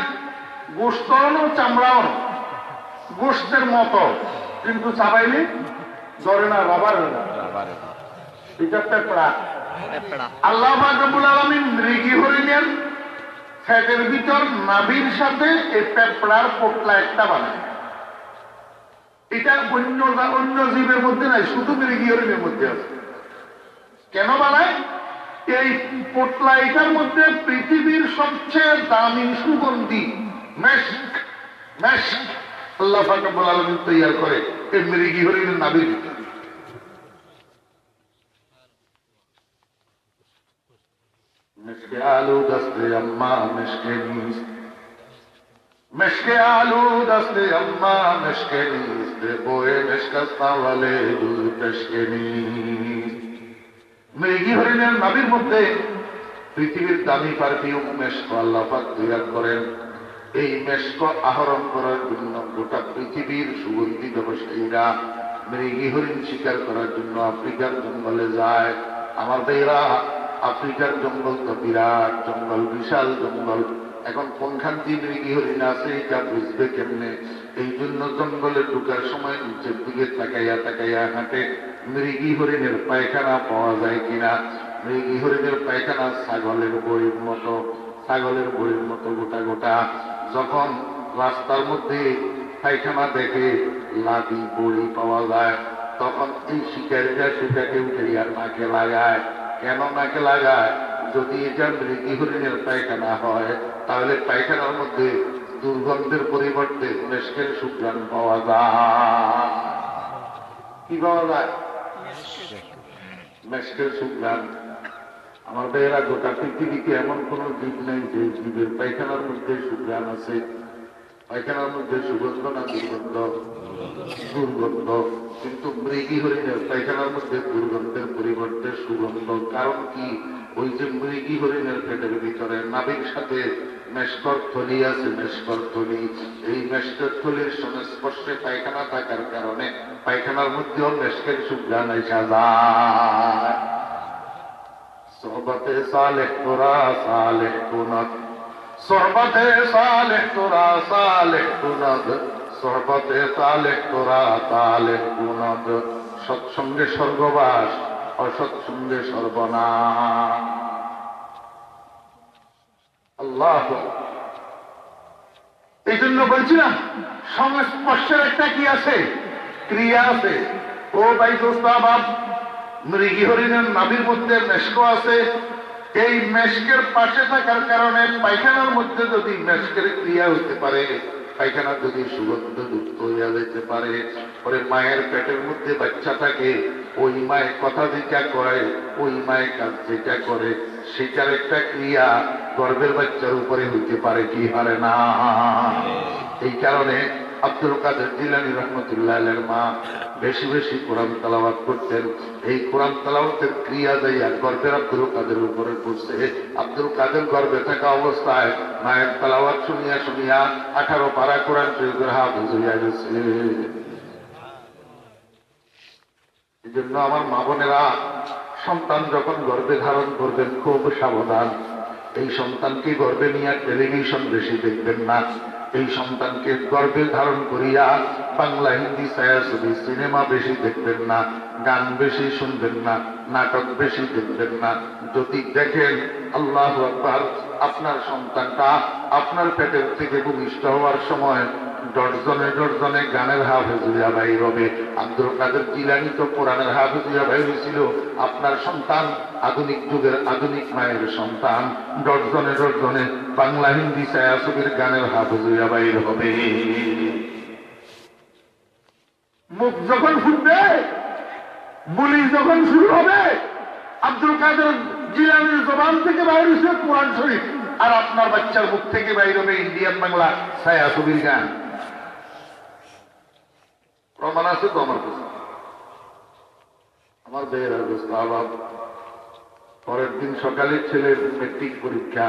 গোস্ত চামড়াও গোস্তের মতো, কিন্তু চাবাইলে ধরে না, রবার। এটা পেপড়া। আল্লাহ পাক রব্বুল আলামিন মৃগী হরিণের ফ্যাটের ভিতর নাভির সাথে এই পেপড়ার পোটলা একটা বানায়। এটা অন্য জীবের মধ্যে নাই, শুধু মৃগী হরিণের মধ্যে আছে। কেন বানায়? এই পোটলা এটার মধ্যে পৃথিবীর সবচেয়ে দামি সুগন্ধি মেশক, মেশক আল্লাহ পাক রব্বুল আলামিন তৈরি করে এই মৃগী হরিণের নাভির ভিতর। مشک آلو دست اما مشک نیست، مشک آلو دست اما مشک نیست، بوئے مشکستا والے دل تشک نیست। মৃগী হরিণের নাভির মধ্যে পৃথিবীর দামি পারফিউম মেশক আল্লাহ পাক তৈরি করেন। এই মেশক আহরণ করার জন্য গোটা পৃথিবীর সুগন্ধি ব্যবসায়ীরা মৃগী হরিণ শিকার করার জন্য আফ্রিকার জঙ্গলে যায়। আমার ভাইরা, আফ্রিকার জঙ্গল তো বিরাট জঙ্গল, বিশাল জঙ্গল। এখন কোনখান দিয়ে মৃগী হরিণ আছে এটা বুঝবে কেমনে? এই জন্য জঙ্গলে ঢুকার সময় নিচের দিকে তাকাইয়া তাকাইয়া হাঁটে, মৃগী হরিণের পায়খানা পাওয়া যায় কিনা। মৃগী হরিণের পায়খানা ছাগলের বড়ির মতো, ছাগলের বড়ির মতো গোটা গোটা। যখন রাস্তার মধ্যে পায়খানা দেখে লাদি বড়ি পাওয়া যায়, তখন এই শিকারীরা সেটাকে উঠে আর নাকে লাগায়। কেন নাকে লাগায়? যদি এটা মৃগী হরিণের পায়খানা হয়, তাহলে পায়খানার মধ্যে দুর্গন্ধের পরিবর্তে মেশকের সুঘ্রাণ পাওয়া যায়। কি পাওয়া যায়? মেশকের সুঘ্রাণ। আমার ভাইয়েরা, গোটা পৃথিবীতে এমন কোন জীব নেই যে জীবের পায়খানার মধ্যে সুঘ্রাণ আছে। পায়খানার মধ্যে সুগন্ধ না দুর্গন্ধ? দুর্গন্ধ। কিন্তু মৃগী হরিণের পায়খানার মধ্যে দুর্গন্ধের পরিবর্তে সুগন্ধ। কারণ কি? ওই যে মৃগী হরিণের পেটের ভিতরে নাভির সাথে মেশকর থলি আছে, মেশকর থলি। এই মেশকর থলির সংস্পর্শে পায়খানা থাকার কারণে পায়খানার মধ্যেও মেশকের সুগ্রাণ এসে যায়। সোহবতে সালেহ তোরা সালেহ কুনত, সোহবতে সালেহ তোরা সালেহ কুনত, সোহবতে সালেহ তোরা সালেহ কুনত। সৎসঙ্গে স্বর্গবাস, অসৎসঙ্গে সর্বনাশ। আল্লাহ, এই জন্য বলছিলাম সংস্পর্শের একটা কি আছে, ক্রিয়া আছে। ও ভাই দোস্তাবাব, মৃগী হরিণের নাভির মধ্যে মেশক আছে। এই মেশকের পাশে থাকার কারণে পায়খানার মধ্যে যদি মেশকের ক্রিয়া হতে পারে, পায়খানা যদি সুগন্ধ যুক্ত হইয়া যেতে পারে, পরে মায়ের পেটের মধ্যে বাচ্চা থাকে, ওই মায়ের কথা যেটা করে, ওই মায়ের কাজ যেটা করে, সেটার একটা ক্রিয়া গর্ভের বাচ্চার উপরে হইতে পারে কি পারে না? এই কারণে আব্দুল কাদের জিলানী রহমতুল্লাহ আলাইহির মা বেশি বেশি কোরআন তেলাওয়াত করতেন। এই কোরআন তেলাওয়াতের ক্রিয়া যাইয়া গর্ভের আব্দুল কাদের উপরে পড়ছে। আব্দুল কাদের গর্ভে থাকা অবস্থায় মায়ের তেলাওয়াত শুনিয়া শুনিয়া 18 পারা কোরআন শরীফের হাফেজ হইয়া গেছে। এই জন্য আমার মা বোনেরা, সন্তান যখন গর্ভে ধারণ করবেন খুব সাবধান। এই সন্তানকে গর্ভে নিয়ে টেলিভিশন বেশি দেখবেন না। এই সন্তানকে গর্ভে ধারণ করিয়া বাংলা, হিন্দি, ছায়াছবি, সিনেমা বেশি দেখবেন না, গান বেশি শুনবেন না, নাটক বেশি দেখবেন না। যদি দেখেন, আল্লাহু আকবার, আপনার সন্তানটা আপনার পেটের থেকে ভূমিষ্ঠ হওয়ার সময় ডজনে ডজনে গানের হাফেজ হইয়া বাইর হবে। আব্দুল কাদের জিলানী তো কোরআনের হাফেজ হইয়া বাইর হয়েছিল। আপনার সন্তান আধুনিক যুগের আধুনিক মায়ের সন্তান ডজনে ডজনে বাংলা, হিন্দি, ছায়াছবির গানের হাফেজ হইয়া বাইর হবে। মুখ যখন ফুটবে, বুলি যখন শুরু হবে, আব্দুল কাদের জিলানীর জবান থেকে বাইর হয়েছে কোরআন শরীফ, আর আপনার বাচ্চার মুখ থেকে বাইর হবে ইন্ডিয়ান বাংলা, ছায়াছবির গান। প্রমাণ আছে তো আমার কাছে। আমার বেয়ের অবস্থা, পরের দিন সকালে ছেলের মেট্রিক পরীক্ষা।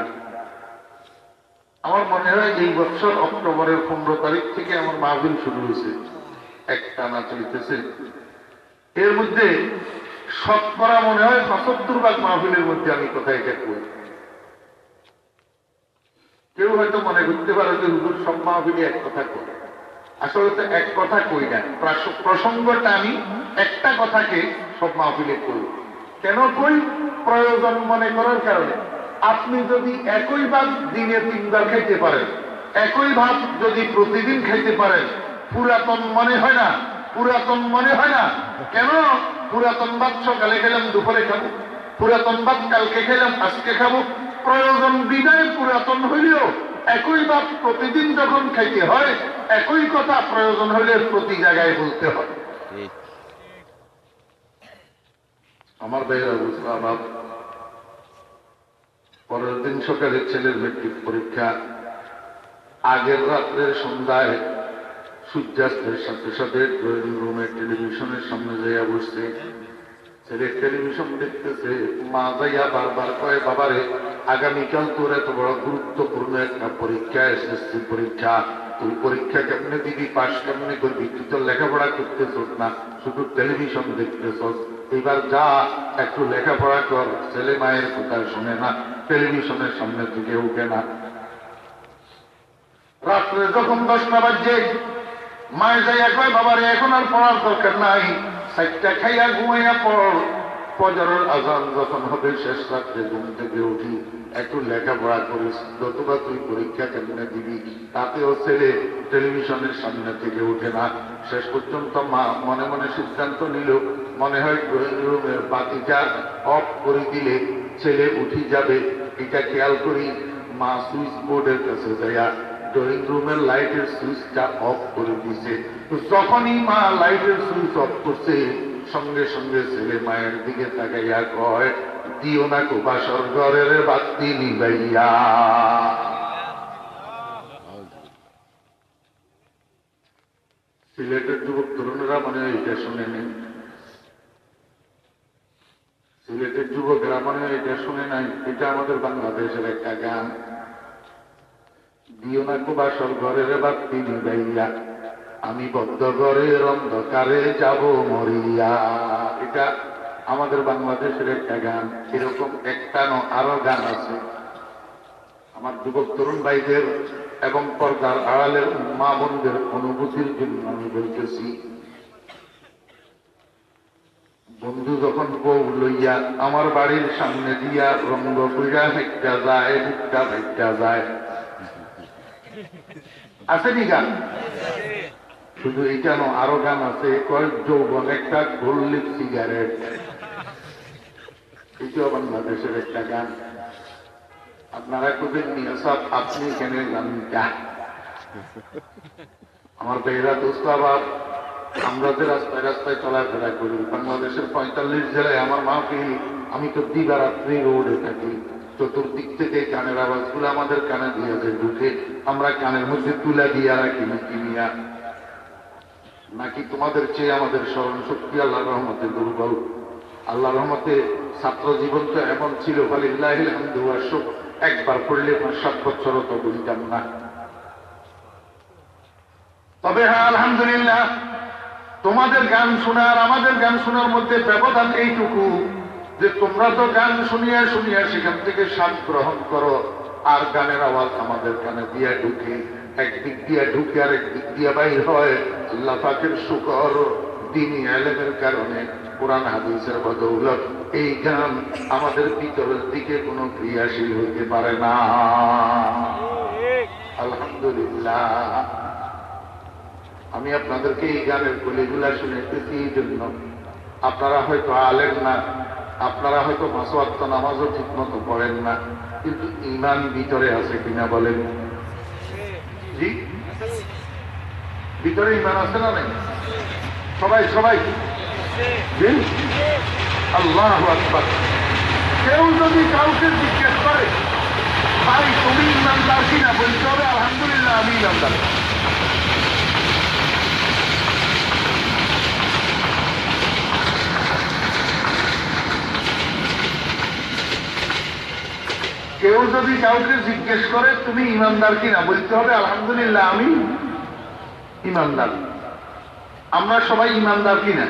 আমার মনে হয় এই বছর অক্টোবরের 15 তারিখ থেকে আমার মাহফিল শুরু হয়েছে, একটানা চলিতেছে। এর মধ্যে শতকরা মনে হয় 75 মাহফিলের মধ্যে আমি কোথায় এটা করি। কেউ হয়তো মনে করতে পারে যে হুজুর সব মাহফিলে এক কথা করে। আসলে তো এক কথা কই না, প্রসঙ্গটা আমি একটা কথাকে সব মাহফিলে করি। কেন কই? প্রয়োজন মনে করার কারণে। আপনি যদি একই ভাত দিনে 3 বার খাইতে পারেন, একই ভাত যদি প্রতিদিন খাইতে পারেন, পুরাতন মনে হয় না? পুরাতন মনে হয় না? কেন? পুরাতন ভাত সকালে খেলাম, দুপুরে খাবো, পুরাতন ভাত কালকে খেলাম, আজকে খাবো। প্রয়োজন বিদায় পুরাতন হইলেও একই ভাত প্রতিদিন যখন খাইতে হয়, একই কথা প্রয়োজন হইলে প্রতি জায়গায় বলতে হয়। আমার ভাইয়ের অবস্থা, পরের দিন সকালে ছেলের মেট্রিক পরীক্ষা। আগের রাত্রের সন্ধ্যায় সূর্যাস্তের সাথে সাথে ড্রয়িং রুমে টেলিভিশনের সামনে যাইয়া বসছে। ছেলে টেলিভিশন দেখতেছে, মা যাইয়া বারবার কয়, বাবারে আগামীকাল তোর এত বড় গুরুত্বপূর্ণ একটা পরীক্ষা, এসএসসি পরীক্ষা, তুই পরীক্ষা কেমনে দিবি, পাশ কেমনে করবি? তুই তো লেখাপড়া করতেছস না, শুধু টেলিভিশন দেখতেছস। এবার যা একটু লেখাপড়া কর। ছেলে মায়ের কথা শুনে না, টেলিভিশনের সামনে থেকে উঠে না। রাত্রে যখন 10টা বাজে, মায়ে যাইয়া কয়, বাবারে এখন আর পড়ার দরকার নাই, 4টা খাইয়া ঘুমাইয়া পড়। ফজরের আজান যখন হবে, শেষ রাত্রে ঘুম থেকে উঠি, একটু লেখাপড়া করিস, নতুবা তুই পরীক্ষা কেমনে দিবি। তাতেও ছেলে টেলিভিশনের সামনে থেকে উঠে না। শেষ পর্যন্ত মা মনে মনে সিদ্ধান্ত নিল, মনে হয় ড্রয়িং রুমের বাতিটা অফ করে দিলে ছেলে উঠি যাবে। এটা খেয়াল করি মা সুইচ বোর্ডের কাছে যাইয়া ড্রয়িং রুমের লাইটের সুইচটা অফ করে দিছে। যখনই মা লাইটের সুইচ অফ করছে, সঙ্গে সঙ্গে ছেলে মায়ের দিকে তাকাইয়া কয়, দিও না কো বাসর ঘরের বাতি নিবাইয়া। সিলেটের যুবক তরুণেরা মানে এটা শুনে নেই, সিলেটের যুবকেরা মানে এটা শুনে নাই। এটা আমাদের বাংলাদেশের একটা গান। দিও না কুবাসর ঘরের বাতি নিবাইয়া, আমি বদ্ধ ঘরের অন্ধকারে যাব মরিয়া। এটা আমাদের বাংলাদেশের একটা গান। এরকম একটা আরো গান আছে। আমার যুবক তরুণ ভাইদের এবং পর্দার আড়ালের মা বোনদের অনুভূতির জন্য আমি বলতেছি, বন্ধু যখন বউ লইয়া আমার বাড়ির সামনে দিয়া রঙ্গ কইরা হেঁটা যায়, বুকটা হেঁটা যায়, আসেনি গান? শুধু এইটা আরো গান আছে। কয়েক যৌবন একটা গোল্ড সিগারেট, এটাও বাংলাদেশের একটা গান। আপনারা খুঁজেন নিয়ে সব আপনি এখানে গানটা। আমার বেহরা দোস্ত আবার আমরা যে রাস্তায় রাস্তায় চলাফেরা করি, বাংলাদেশের 45 জেলায় আমার মাহফিল। আমি তো দিবারাত্রি রোডে থাকি। চতুর্দিক থেকে কানের আওয়াজগুলো আমাদের কানে দিয়ে ঢুকে, আমরা কানের মধ্যে তুলে দিয়ে রাখি কিনিয়া। নাকি তোমাদের চেয়ে আমাদের স্মরণ শক্তি আল্লাহর রহমতে দুর্বল? আল্লাহর রহমতে ছাত্র জীবন তো এমন ছিল, ফালিল্লাহিল হামদু ওয়াস শুকর, একবার পড়লে 5-7 বছরও তো বুঝতাম না। তবে হ্যাঁ, আলহামদুলিল্লাহ, তোমাদের গান শোনা আর আমাদের গান শোনার মধ্যে ব্যবধান এইটুকু যে তোমরা তো গান শুনিয়া শুনিয়া সেখান থেকে স্বাদ গ্রহণ করো, আর গানের আওয়াজ আমাদের কানে দিয়া ঢুকে, একদিক দিয়া ঢুকে আর একদিক দিয়া বাইর হয়। আল্লাহ পাকের শুকর, দ্বীনি ইলমের কারণে, কোরআন হাদিসের বদৌলত এই গান আমাদের ভিতরের দিকে কোনো ক্রিয়াশীল হইতে পারে না। আলহামদুলিল্লাহ, আমি আপনাদেরকে এই গানের কলিগুলা শুনেতেছি এই জন্য। আপনারা হয়তো আলেন না, আপনারা হয়তো পাঁচ ওয়াক্ত নামাজও ঠিক মতো পড়েন না, কিন্তু ঈমান ভিতরে আছে কিনা বলেন? জি, ভিতরে ঈমান আছে না নাই? সবাই সবাই জি, আল্লাহু আকবার। কেউ যদি কাউকে জিজ্ঞেস করে ভাই তুমি ঈমানদার কিনা, বলতে হবে আলহামদুলিল্লাহ আমি ঈমানদার। কেউ যদি কাউকে জিজ্ঞেস করে তুমি ইমানদার কিনা, বলতে হবে আলহামদুলিল্লাহ আমি ইমানদার। আমরা সবাই ইমানদার কিনা?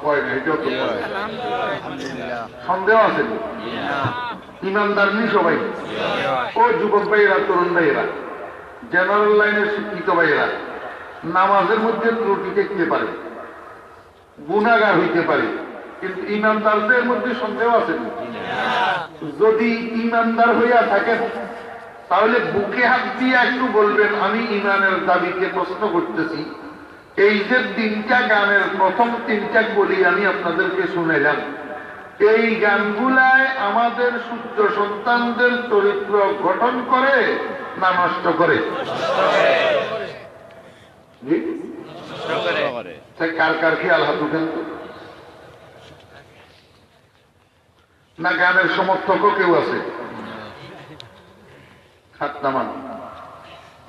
কয় না, এটাও তো সন্দেহ আছে। ইমানদার নি সবাই? ও যুবক ভাইয়েরা, তরুণ ভাইয়েরা, জেনারেল লাইনের শিক্ষিত ভাইয়েরা, নামাজের মধ্যে ত্রুটি দেখতে পারে, গুনাহগার হইতে পারে, কিন্তু ইমানদারদের মধ্যে সন্দেহ আছে। যদি ইমানদার হইয়া থাকেন তাহলে বুকে হাত দিয়ে একটু বলবেন আমি ইমানের দাবিকে প্রশ্ন করতেছি। এই যে 3টা গানের প্রথম 3টা বলি আমি আপনাদেরকে শুনাইলাম, এই গানগুলায় আমাদের সূর্য সন্তানদের চরিত্র গঠন করে না নষ্ট করে? কার কার খেয়াল হাত উঠেন তো? না গানের সমর্থকও কেউ আছে? হাত নামান।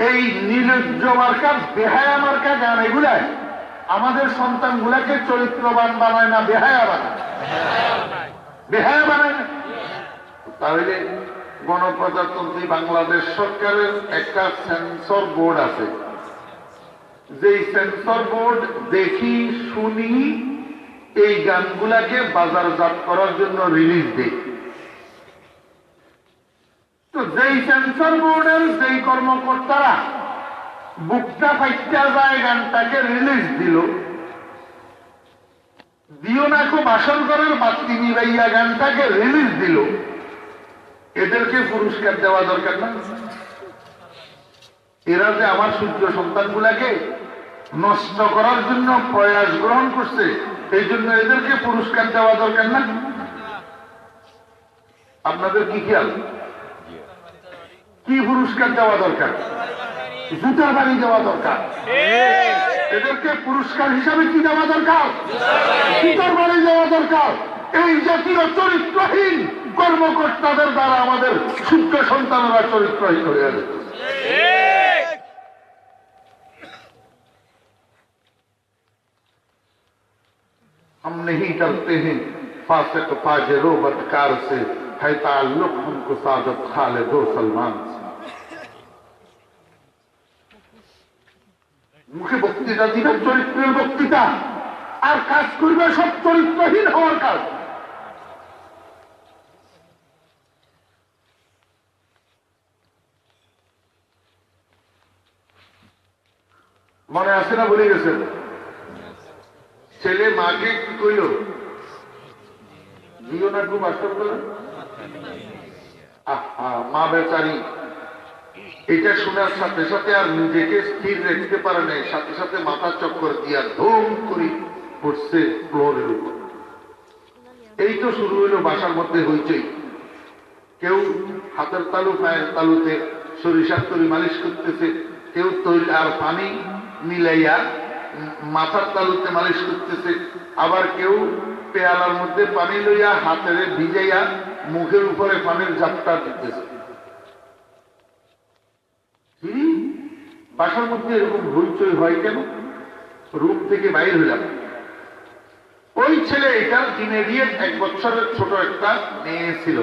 এই নির্লজ্জ মার্কা, বেহায়া মার্কা গান এগুলায় আমাদের সন্তান গুলাকে চরিত্রবান বানায় না বেহায়া বানায়? বেহায়া বানায় না। তাহলে গণপ্রজাতন্ত্রী বাংলাদেশ সরকারের একটা সেন্সর বোর্ড আছে, যেই সেন্সর বোর্ড দেখি শুনি এই গানগুলাকে বাজারজাত করার জন্য রিলিজ দেয়। তো যেই সেন্সর বোর্ডের যেই কর্মকর্তারা বুকটা ফাইটা যায় গানটাকে রিলিজ দিও না খুব ভাষণ করার বাতি নিবাইয়া গানটাকে রিলিজ দিল, এদেরকে পুরস্কার দেওয়া দরকার না? এরা যে আমার সূর্য সন্তানগুলাকে নষ্ট করার জন্য প্রয়াস গ্রহণ করছে, এই জন্য এদেরকে পুরস্কার দেওয়া দরকার না? আপনাদের কি খেয়াল? কি পুরস্কার দেওয়া দরকার? জুতার বাড়ি দেওয়া দরকার। এদেরকে পুরস্কার হিসাবে কি দেওয়া দরকার? জুতার বাড়ি দেওয়া দরকার। এই জাতীয় চরিত্রহীন কর্মকর্তাদের দ্বারা আমাদের সূর্য সন্তানরা চরিত্রহীন হয়ে যাচ্ছে। नहीं डरते हैं फासिक फाजिरो बदकार से, है ताल्लुक हमको सादत खालिद ও सलमान से। মুখে বক্তৃতা দিবে চরিত্রের বক্তৃতা, আর কাজ করবে সব চরিত্রহীন হওয়ার কাজ। মনে আছে না ভুলে গেছেন? ছেলে মাকে কি কইল, দিও না একটু মাস্টার বলে, মা বেচারি এটা শোনার সাথে সাথে আর নিজেকে স্থির রাখতে পারে নাই, সাথে সাথে মাথা চক্কর দিয়া ধুম করে পড়ছে ফ্লোরের উপর। এই তো শুরু হইলো বাসার মধ্যে হইচই। কেউ হাতের তালু পায়ের তালুতে সরিষার তরি মালিশ করতেছে, কেউ তৈল আর পানি মিলাইয়া মাথার তালুতে মালিশ করতেছে, আবার কেউ পেয়ালার মধ্যে পানি লইয়া হাতের ভিজাইয়া মুখের উপরে পানির ঝাপটা দিতেছে। বাসার মধ্যে এরকম হইচই হয় কেন? রুম থেকে বাইর হইলাম, ওই ছেলে এটার টিনেরিয়ার 1 বছরের ছোট একটা মেয়ে ছিল।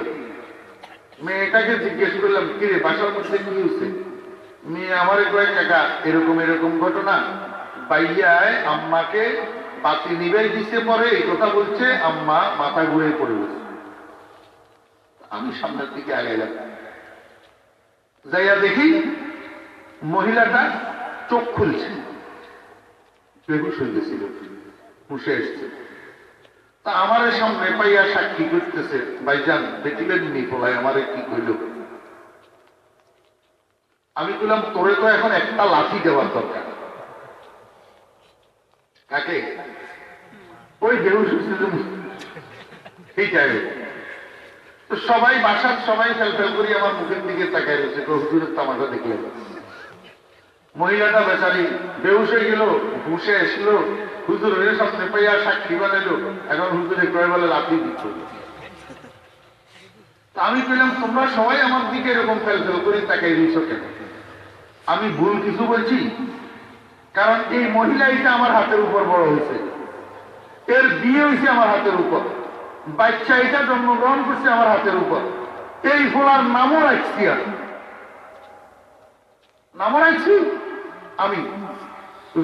মেয়েটাকে জিজ্ঞেস করলাম, কিরে বাসার মধ্যে কি হয়েছে? মেয়ে আমারে কয়েক কাকা এরকম এরকম ঘটনা, বাইয়ায় আম্মাকে বাতি নিবাই দিতে পরে এই কথা বলছে, আম্মা মাথা ঘুরে পড়ে গেছে। আমি সামনের দিকে আগাইলাম, যাইয়া দেখি মহিলাটা চোখ খুলছে, বেহুশ হয়ে গেছিল, হুঁশে এসছে। তা আমারে সামনে পাইয়া সাক্ষী করতেছে, ভাইজান দেখিলেন নি পোলাই আমারে কি কইল? আমি বললাম, তোরে তো এখন একটা লাঠি দেওয়ার দরকার। কাকে? ওই বেহুশ এইটাই। তো সবাই বাসার সবাই ফেল করি আমার মুখের দিকে তাকায় রয়েছে, হুজুরের তামাশা দেখলেন। মহিলাটা বেচারি বেহুশ হয়ে গেল, হুঁশে এসল, হুজুরের সামনে পাইয়া সাক্ষী বানাইলো, এখন হুজুরে কয়ে বলে লাঠি দিচ্ছ। আমি পেলাম তোমরা সবাই আমার দিকে এরকম ফেল করে তাকাই দিয়েছ কেন? আমি ভুল কিছু বলছি? কারণ এই মহিলা এটা আমার হাতের উপর বড় হয়েছে, এর বিয়ে হয়েছে আমার হাতের উপর, বাচ্চা এটা জন্মগ্রহণ করছে আমার হাতের উপর, এই ফোলার নামও রাখছি, আর নামও রাখছি আমি।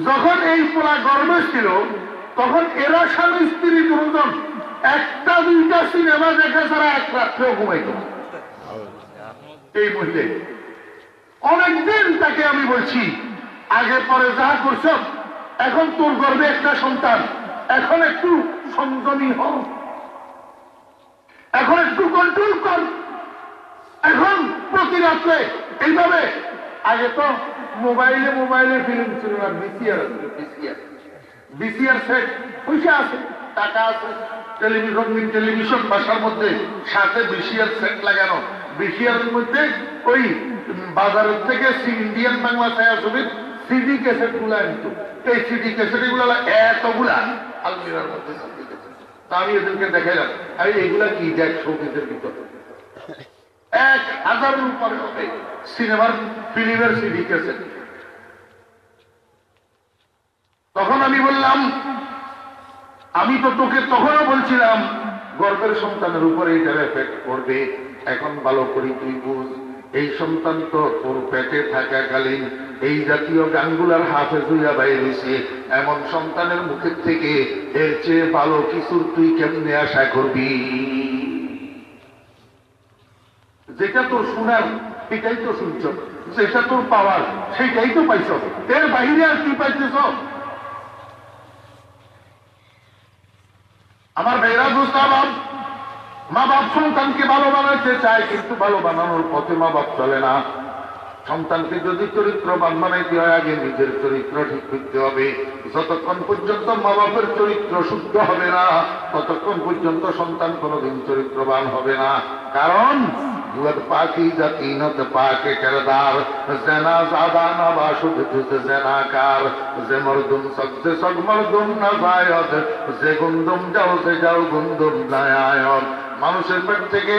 যখন এই ফোলা গর্বে ছিল তখন এরা স্বামী স্ত্রী দুজন একটা দুইটা সিনেমা দেখা ছাড়া এক রাত্রেও ঘুমাইত না। এই মহিলা অনেকদিন তাকে আমি বলছি, আগে পরে যা করছ, এখন তোর গর্বে একটা সন্তান, এখন একটু সংযমী হ, এখন একটু কন্ট্রোল কর, এখন প্রতি রাত্রে এইভাবে। আগে তো মোবাইলে ফিল্ম ছিল না, বিসিআর সেট পয়সা আছে, টাকা আছে, টেলিভিশন বাসার মধ্যে সাথে বিসিআর সেট লাগানো, বিসিআর মধ্যে ওই বাজারের থেকে ইন্ডিয়ান বাংলা ছায়াছবির সিডি ক্যাসেট গুলা আনত। এই সিডি ক্যাসেট গুলা এতগুলা আলমিরার মধ্যে। আমি এদেরকে দেখাইলাম, আরে এইগুলা কি দেখ, শোকেসের ভিতর 1000-এর উপরে হবে সিনেমার ফিল্মের সিডি ক্যাসেট। তখন আমি বললাম, আমি তো তোকে তখনও বলছিলাম গর্ভের সন্তানের উপরে এটার এফেক্ট করবে। এখন ভালো করে তুই বুঝ, এই সন্তান তো তোর পেটে থাকাকালীন এই জাতীয় গানগুলার হাফেজ হইয়া বাইরেছে, এমন সন্তানের মুখের থেকে এর চেয়ে ভালো কিছুর তুই কেমনে আশা করবি? যেটা তোর শোনার এটাই তো শুনছ, যেটা তোর পাওয়ার সেটাই তো পাইছ, এর বাহিরে আর কি পাইতেছ? আমার ভাইরা বুঝতাম, মা বাপ সন্তানকে ভালো বানাইতে চায়, কিন্তু ভালো বানানোর পথে মা বাপ চলে না। সন্তানকে যদি চরিত্রবান বানাইতে হয়, আগে নিজের চরিত্র ঠিক করতে হবে। যতক্ষণ পর্যন্ত মা বাপের চরিত্র শুদ্ধ হবে না, ততক্ষণ পর্যন্ত সন্তান কোনোদিন চরিত্রবান হবে না। কারণ পাখি জাতিনত পাকে কেরদার, জেনা জাদা না বাসুদ জেনাকার, যে মরদুম সবসে সগ মরদুম না জায়দ, যে গুন্দুম যাও সে যাও গুন্দুম নায়ায়ন। মানুষের পেট থেকে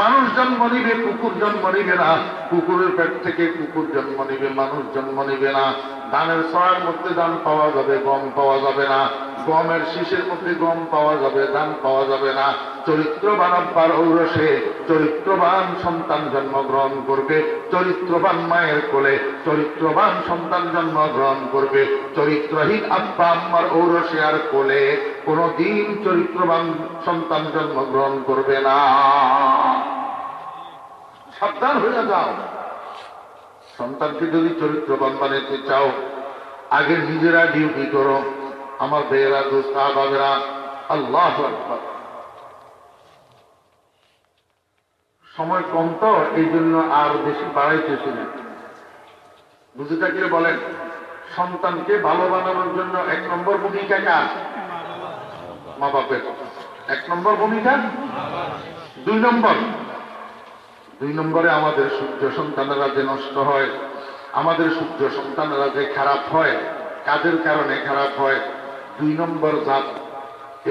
মানুষ জন্ম নিবে, কুকুর জন্ম নিবে না। কুকুরের পেট থেকে কুকুর জন্ম নিবে, মানুষ জন্ম নিবে না। ধানের ছড়ার মধ্যে ধান পাওয়া যাবে, গম পাওয়া যাবে না। গমের শীষের মধ্যে গম পাওয়া যাবে, ধান পাওয়া যাবে না। চরিত্রবান আব্বার ঔরসে চরিত্রবান সন্তান জন্মগ্রহণ করবে, চরিত্রবান মায়ের কোলে চরিত্রবান সন্তান জন্মগ্রহণ করবে। চরিত্রহীন আব্বা আম্মার ঔরসে আর কোলে কোনদিন চরিত্রবান সন্তান জন্মগ্রহণ করবে না। সাবধান হয়ে যাও। সন্তানকে যদি চরিত্রবান বানাতে চাও, আগে নিজেরা ডিউটি করো। আমার বেয়েরা দোস্ত আবাবেরা, আল্লাহ আকবার। সময় কম তো এই জন্য আর বেশি বাড়াইতেছি না। বুঝে থাকলে বলেন, সন্তানকে ভালো বানানোর জন্য 1 নম্বর ভূমিকা কার? মা বাপের। 1 নম্বর ভূমিকা। 2 নম্বরে আমাদের সূর্য সন্তানেরা যে নষ্ট হয়, আমাদের সূর্য সন্তানেরা যে খারাপ হয়, কাদের কারণে খারাপ হয়? 2 নম্বর জাত,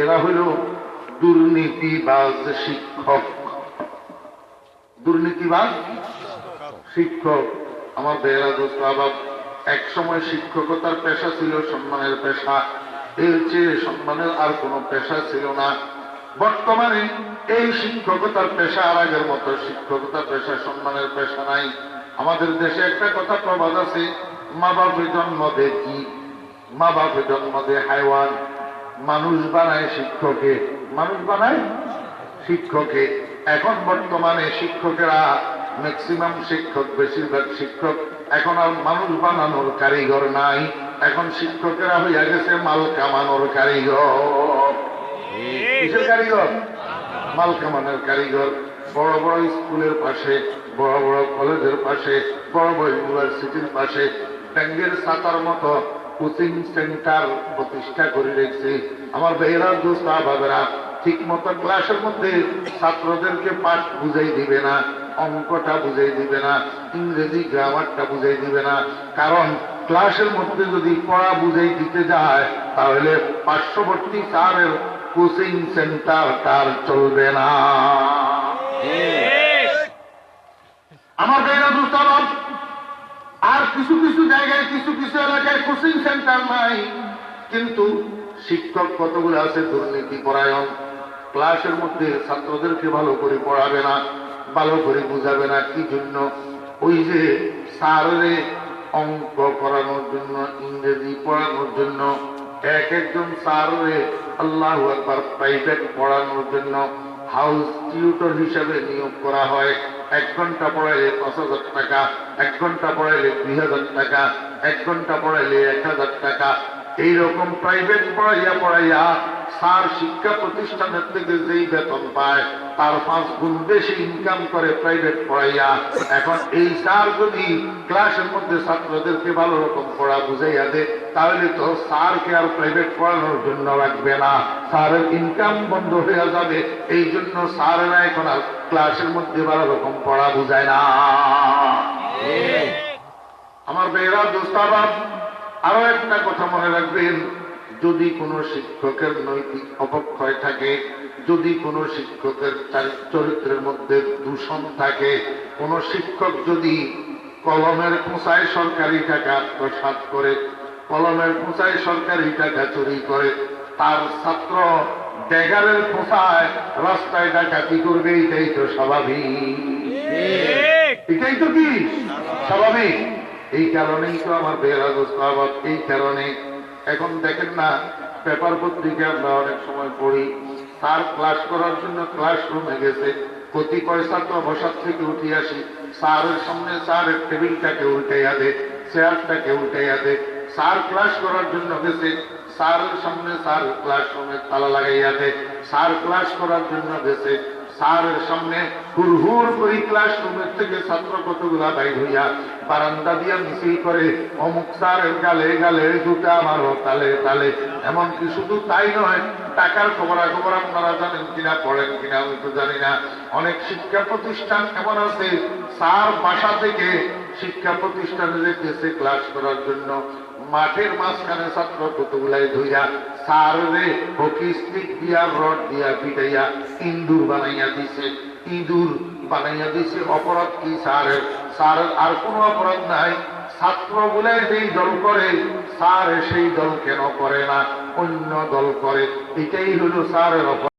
এরা হইল দুর্নীতিবাজ শিক্ষক। দুর্নীতিবাজ শিক্ষক। আমার বেয়েরা দোস্ত আবাব, এক সময় শিক্ষকতার পেশা ছিল সম্মানের পেশা, এর চেয়ে সম্মানের আর কোনো পেশা ছিল না। বর্তমানে এই শিক্ষকতার পেশা আর আগের মতো শিক্ষকতার পেশা সম্মানের পেশা নাই। আমাদের দেশে একটা কথা প্রবাদ আছে, মা বাপে জন্ম দেয় জীব, মা বাপে জন্ম দেয় হাইওয়ান। মানুষ বানায় শিক্ষকে, মানুষ বানায় শিক্ষকে। এখন বর্তমানে শিক্ষকেরা ম্যাক্সিমাম শিক্ষক, বেশিরভাগ শিক্ষক এখন আর মানুষ বানানোর কারিগর নাই। এখন শিক্ষকেরা হইয়া গেছে মাল কামানোর কারিগর। কিসের কারিগর? মাল কামানোর কারিগর। বড় বড় স্কুলের পাশে, বড় বড় কলেজের পাশে, বড় বড় ইউনিভার্সিটির পাশে ব্যাঙ্গের ছাতার মতো কোচিং সেন্টার প্রতিষ্ঠা করে রেখেছে। আমার বেয়েরা দোস্ত বাবেরা, ঠিক মতো ক্লাসের মধ্যে ছাত্রদেরকে পাঠ বুঝাই দিবে না, অঙ্কটা বুঝাই দিবে না, ইংরেজি গ্রামারটা বুঝাই দিবে না। কারণ ক্লাসের মধ্যে যদি পড়া বুঝাই দিতে যায়, তাহলে পার্শ্ববর্তী স্যারের কোচিং সেন্টার তার চলবে না। আমার বেয়েরা দোস্ত, আর কিছু কিছু জায়গায়, কিছু কিছু এলাকায় কোচিং সেন্টার নাই, কিন্তু শিক্ষক কতগুলো আছে দুর্নীতি পরায়ণ। ক্লাসের মধ্যে ছাত্রদেরকে ভালো করে পড়াবে না, ভালো করে বুঝাবে না। কি জন্য? ওই যে স্যারে অঙ্ক পড়ানোর জন্য, ইংরেজি পড়ানোর জন্য, একজন স্যারে আল্লাহু আকবার প্রাইভেট পড়ানোর জন্য হাউস টিউটর হিসাবে নিয়োগ করা হয়। 1 ঘন্টা পড়াইলে 5,000 টাকা, 1 ঘন্টা পড়াইলে 2,000 টাকা, 1 ঘন্টা পড়াইলে 1,000 টাকা। এইরকম প্রাইভেট পড়াইয়া স্যার শিক্ষা প্রতিষ্ঠানের থেকে যেই বেতন পায় তার 5 গুণ বেশি ইনকাম করে প্রাইভেট পড়াইয়া। এখন এই স্যার যদি ক্লাসের মধ্যে ছাত্রদেরকে ভালো রকম পড়া বুঝাইয়া দেয়, তাহলে তো স্যারকে আর প্রাইভেট পড়ানোর জন্য রাখবে না, স্যারের ইনকাম বন্ধ হয়ে যাবে। এই জন্য স্যারেরা এখন আর ক্লাসের মধ্যে ভালো রকম পড়া বুঝায় না। আমার বেয়েরা দোস্তাবাব, আরো একটা কথা মনে রাখবেন, যদি কোনো শিক্ষকের নৈতিক অবক্ষয় থাকে, যদি কোনো শিক্ষকের চরিত্রের মধ্যে দূষণ থাকে, কোন শিক্ষক যদি কলমের খোঁচায় সরকারি টাকা আত্মসাৎ করে, কলমের খোঁচায় সরকারি টাকা চুরি করে, তার ছাত্র ড্যাগারের খোঁচায় রাস্তায় ডাকাতি করবে, এটাই তো স্বাভাবিক। এটাই তো কি স্বাভাবিক। এই কারণেই তো আমার বেয়েরা দোস্ত, এই কারণে এখন দেখেন না, পেপার পত্রিকা আমরা অনেক সময় পড়ি, স্যার ক্লাস করার জন্য ক্লাসরুমে গেছে, কতিপয় ছাত্র বসার থেকে উঠে আসি, স্যারের সামনে স্যারের টেবিলটাকে উল্টাইয়া দে, চেয়ারটাকে উল্টাইয়া দে। স্যার ক্লাস করার জন্য গেছে, স্যারের সামনে স্যার ক্লাসরুমে তালা লাগাইয়া দে। স্যার ক্লাস করার জন্য গেছে, স্যারের সামনে হুড় করে ক্লাসরুমের থেকে ছাত্র কতগুলা বাইর হইয়া বারান্দা দিয়া মিছিল করে, অমুক স্যারের গালে গালে জুতা মারো তালে তালে। এমনকি শুধু তাই নয়, টাকার খবরাখবর আপনারা জানেন কিনা, পড়েন কিনা আমি তো জানি না, অনেক শিক্ষা প্রতিষ্ঠান এমন আছে, স্যার বাসা থেকে শিক্ষা প্রতিষ্ঠানে যেতেছে ক্লাস করার জন্য, মাঠের মাঝখানে ছাত্র কতগুলাই ধইয়া স্যারে হকি স্টিক দিয়া রড দিয়া পিটাইয়া ইন্দুর বানাইয়া দিছে, ইঁদুর বানাইয়া দিছে। অপরাধ কি স্যারের? স্যারের আর কোনো অপরাধ নাই। ছাত্র বলে যেই দল করে, স্যার সেই দল কেন করে না? অন্য দল করে, এটাই হলো স্যারের অপরাধ।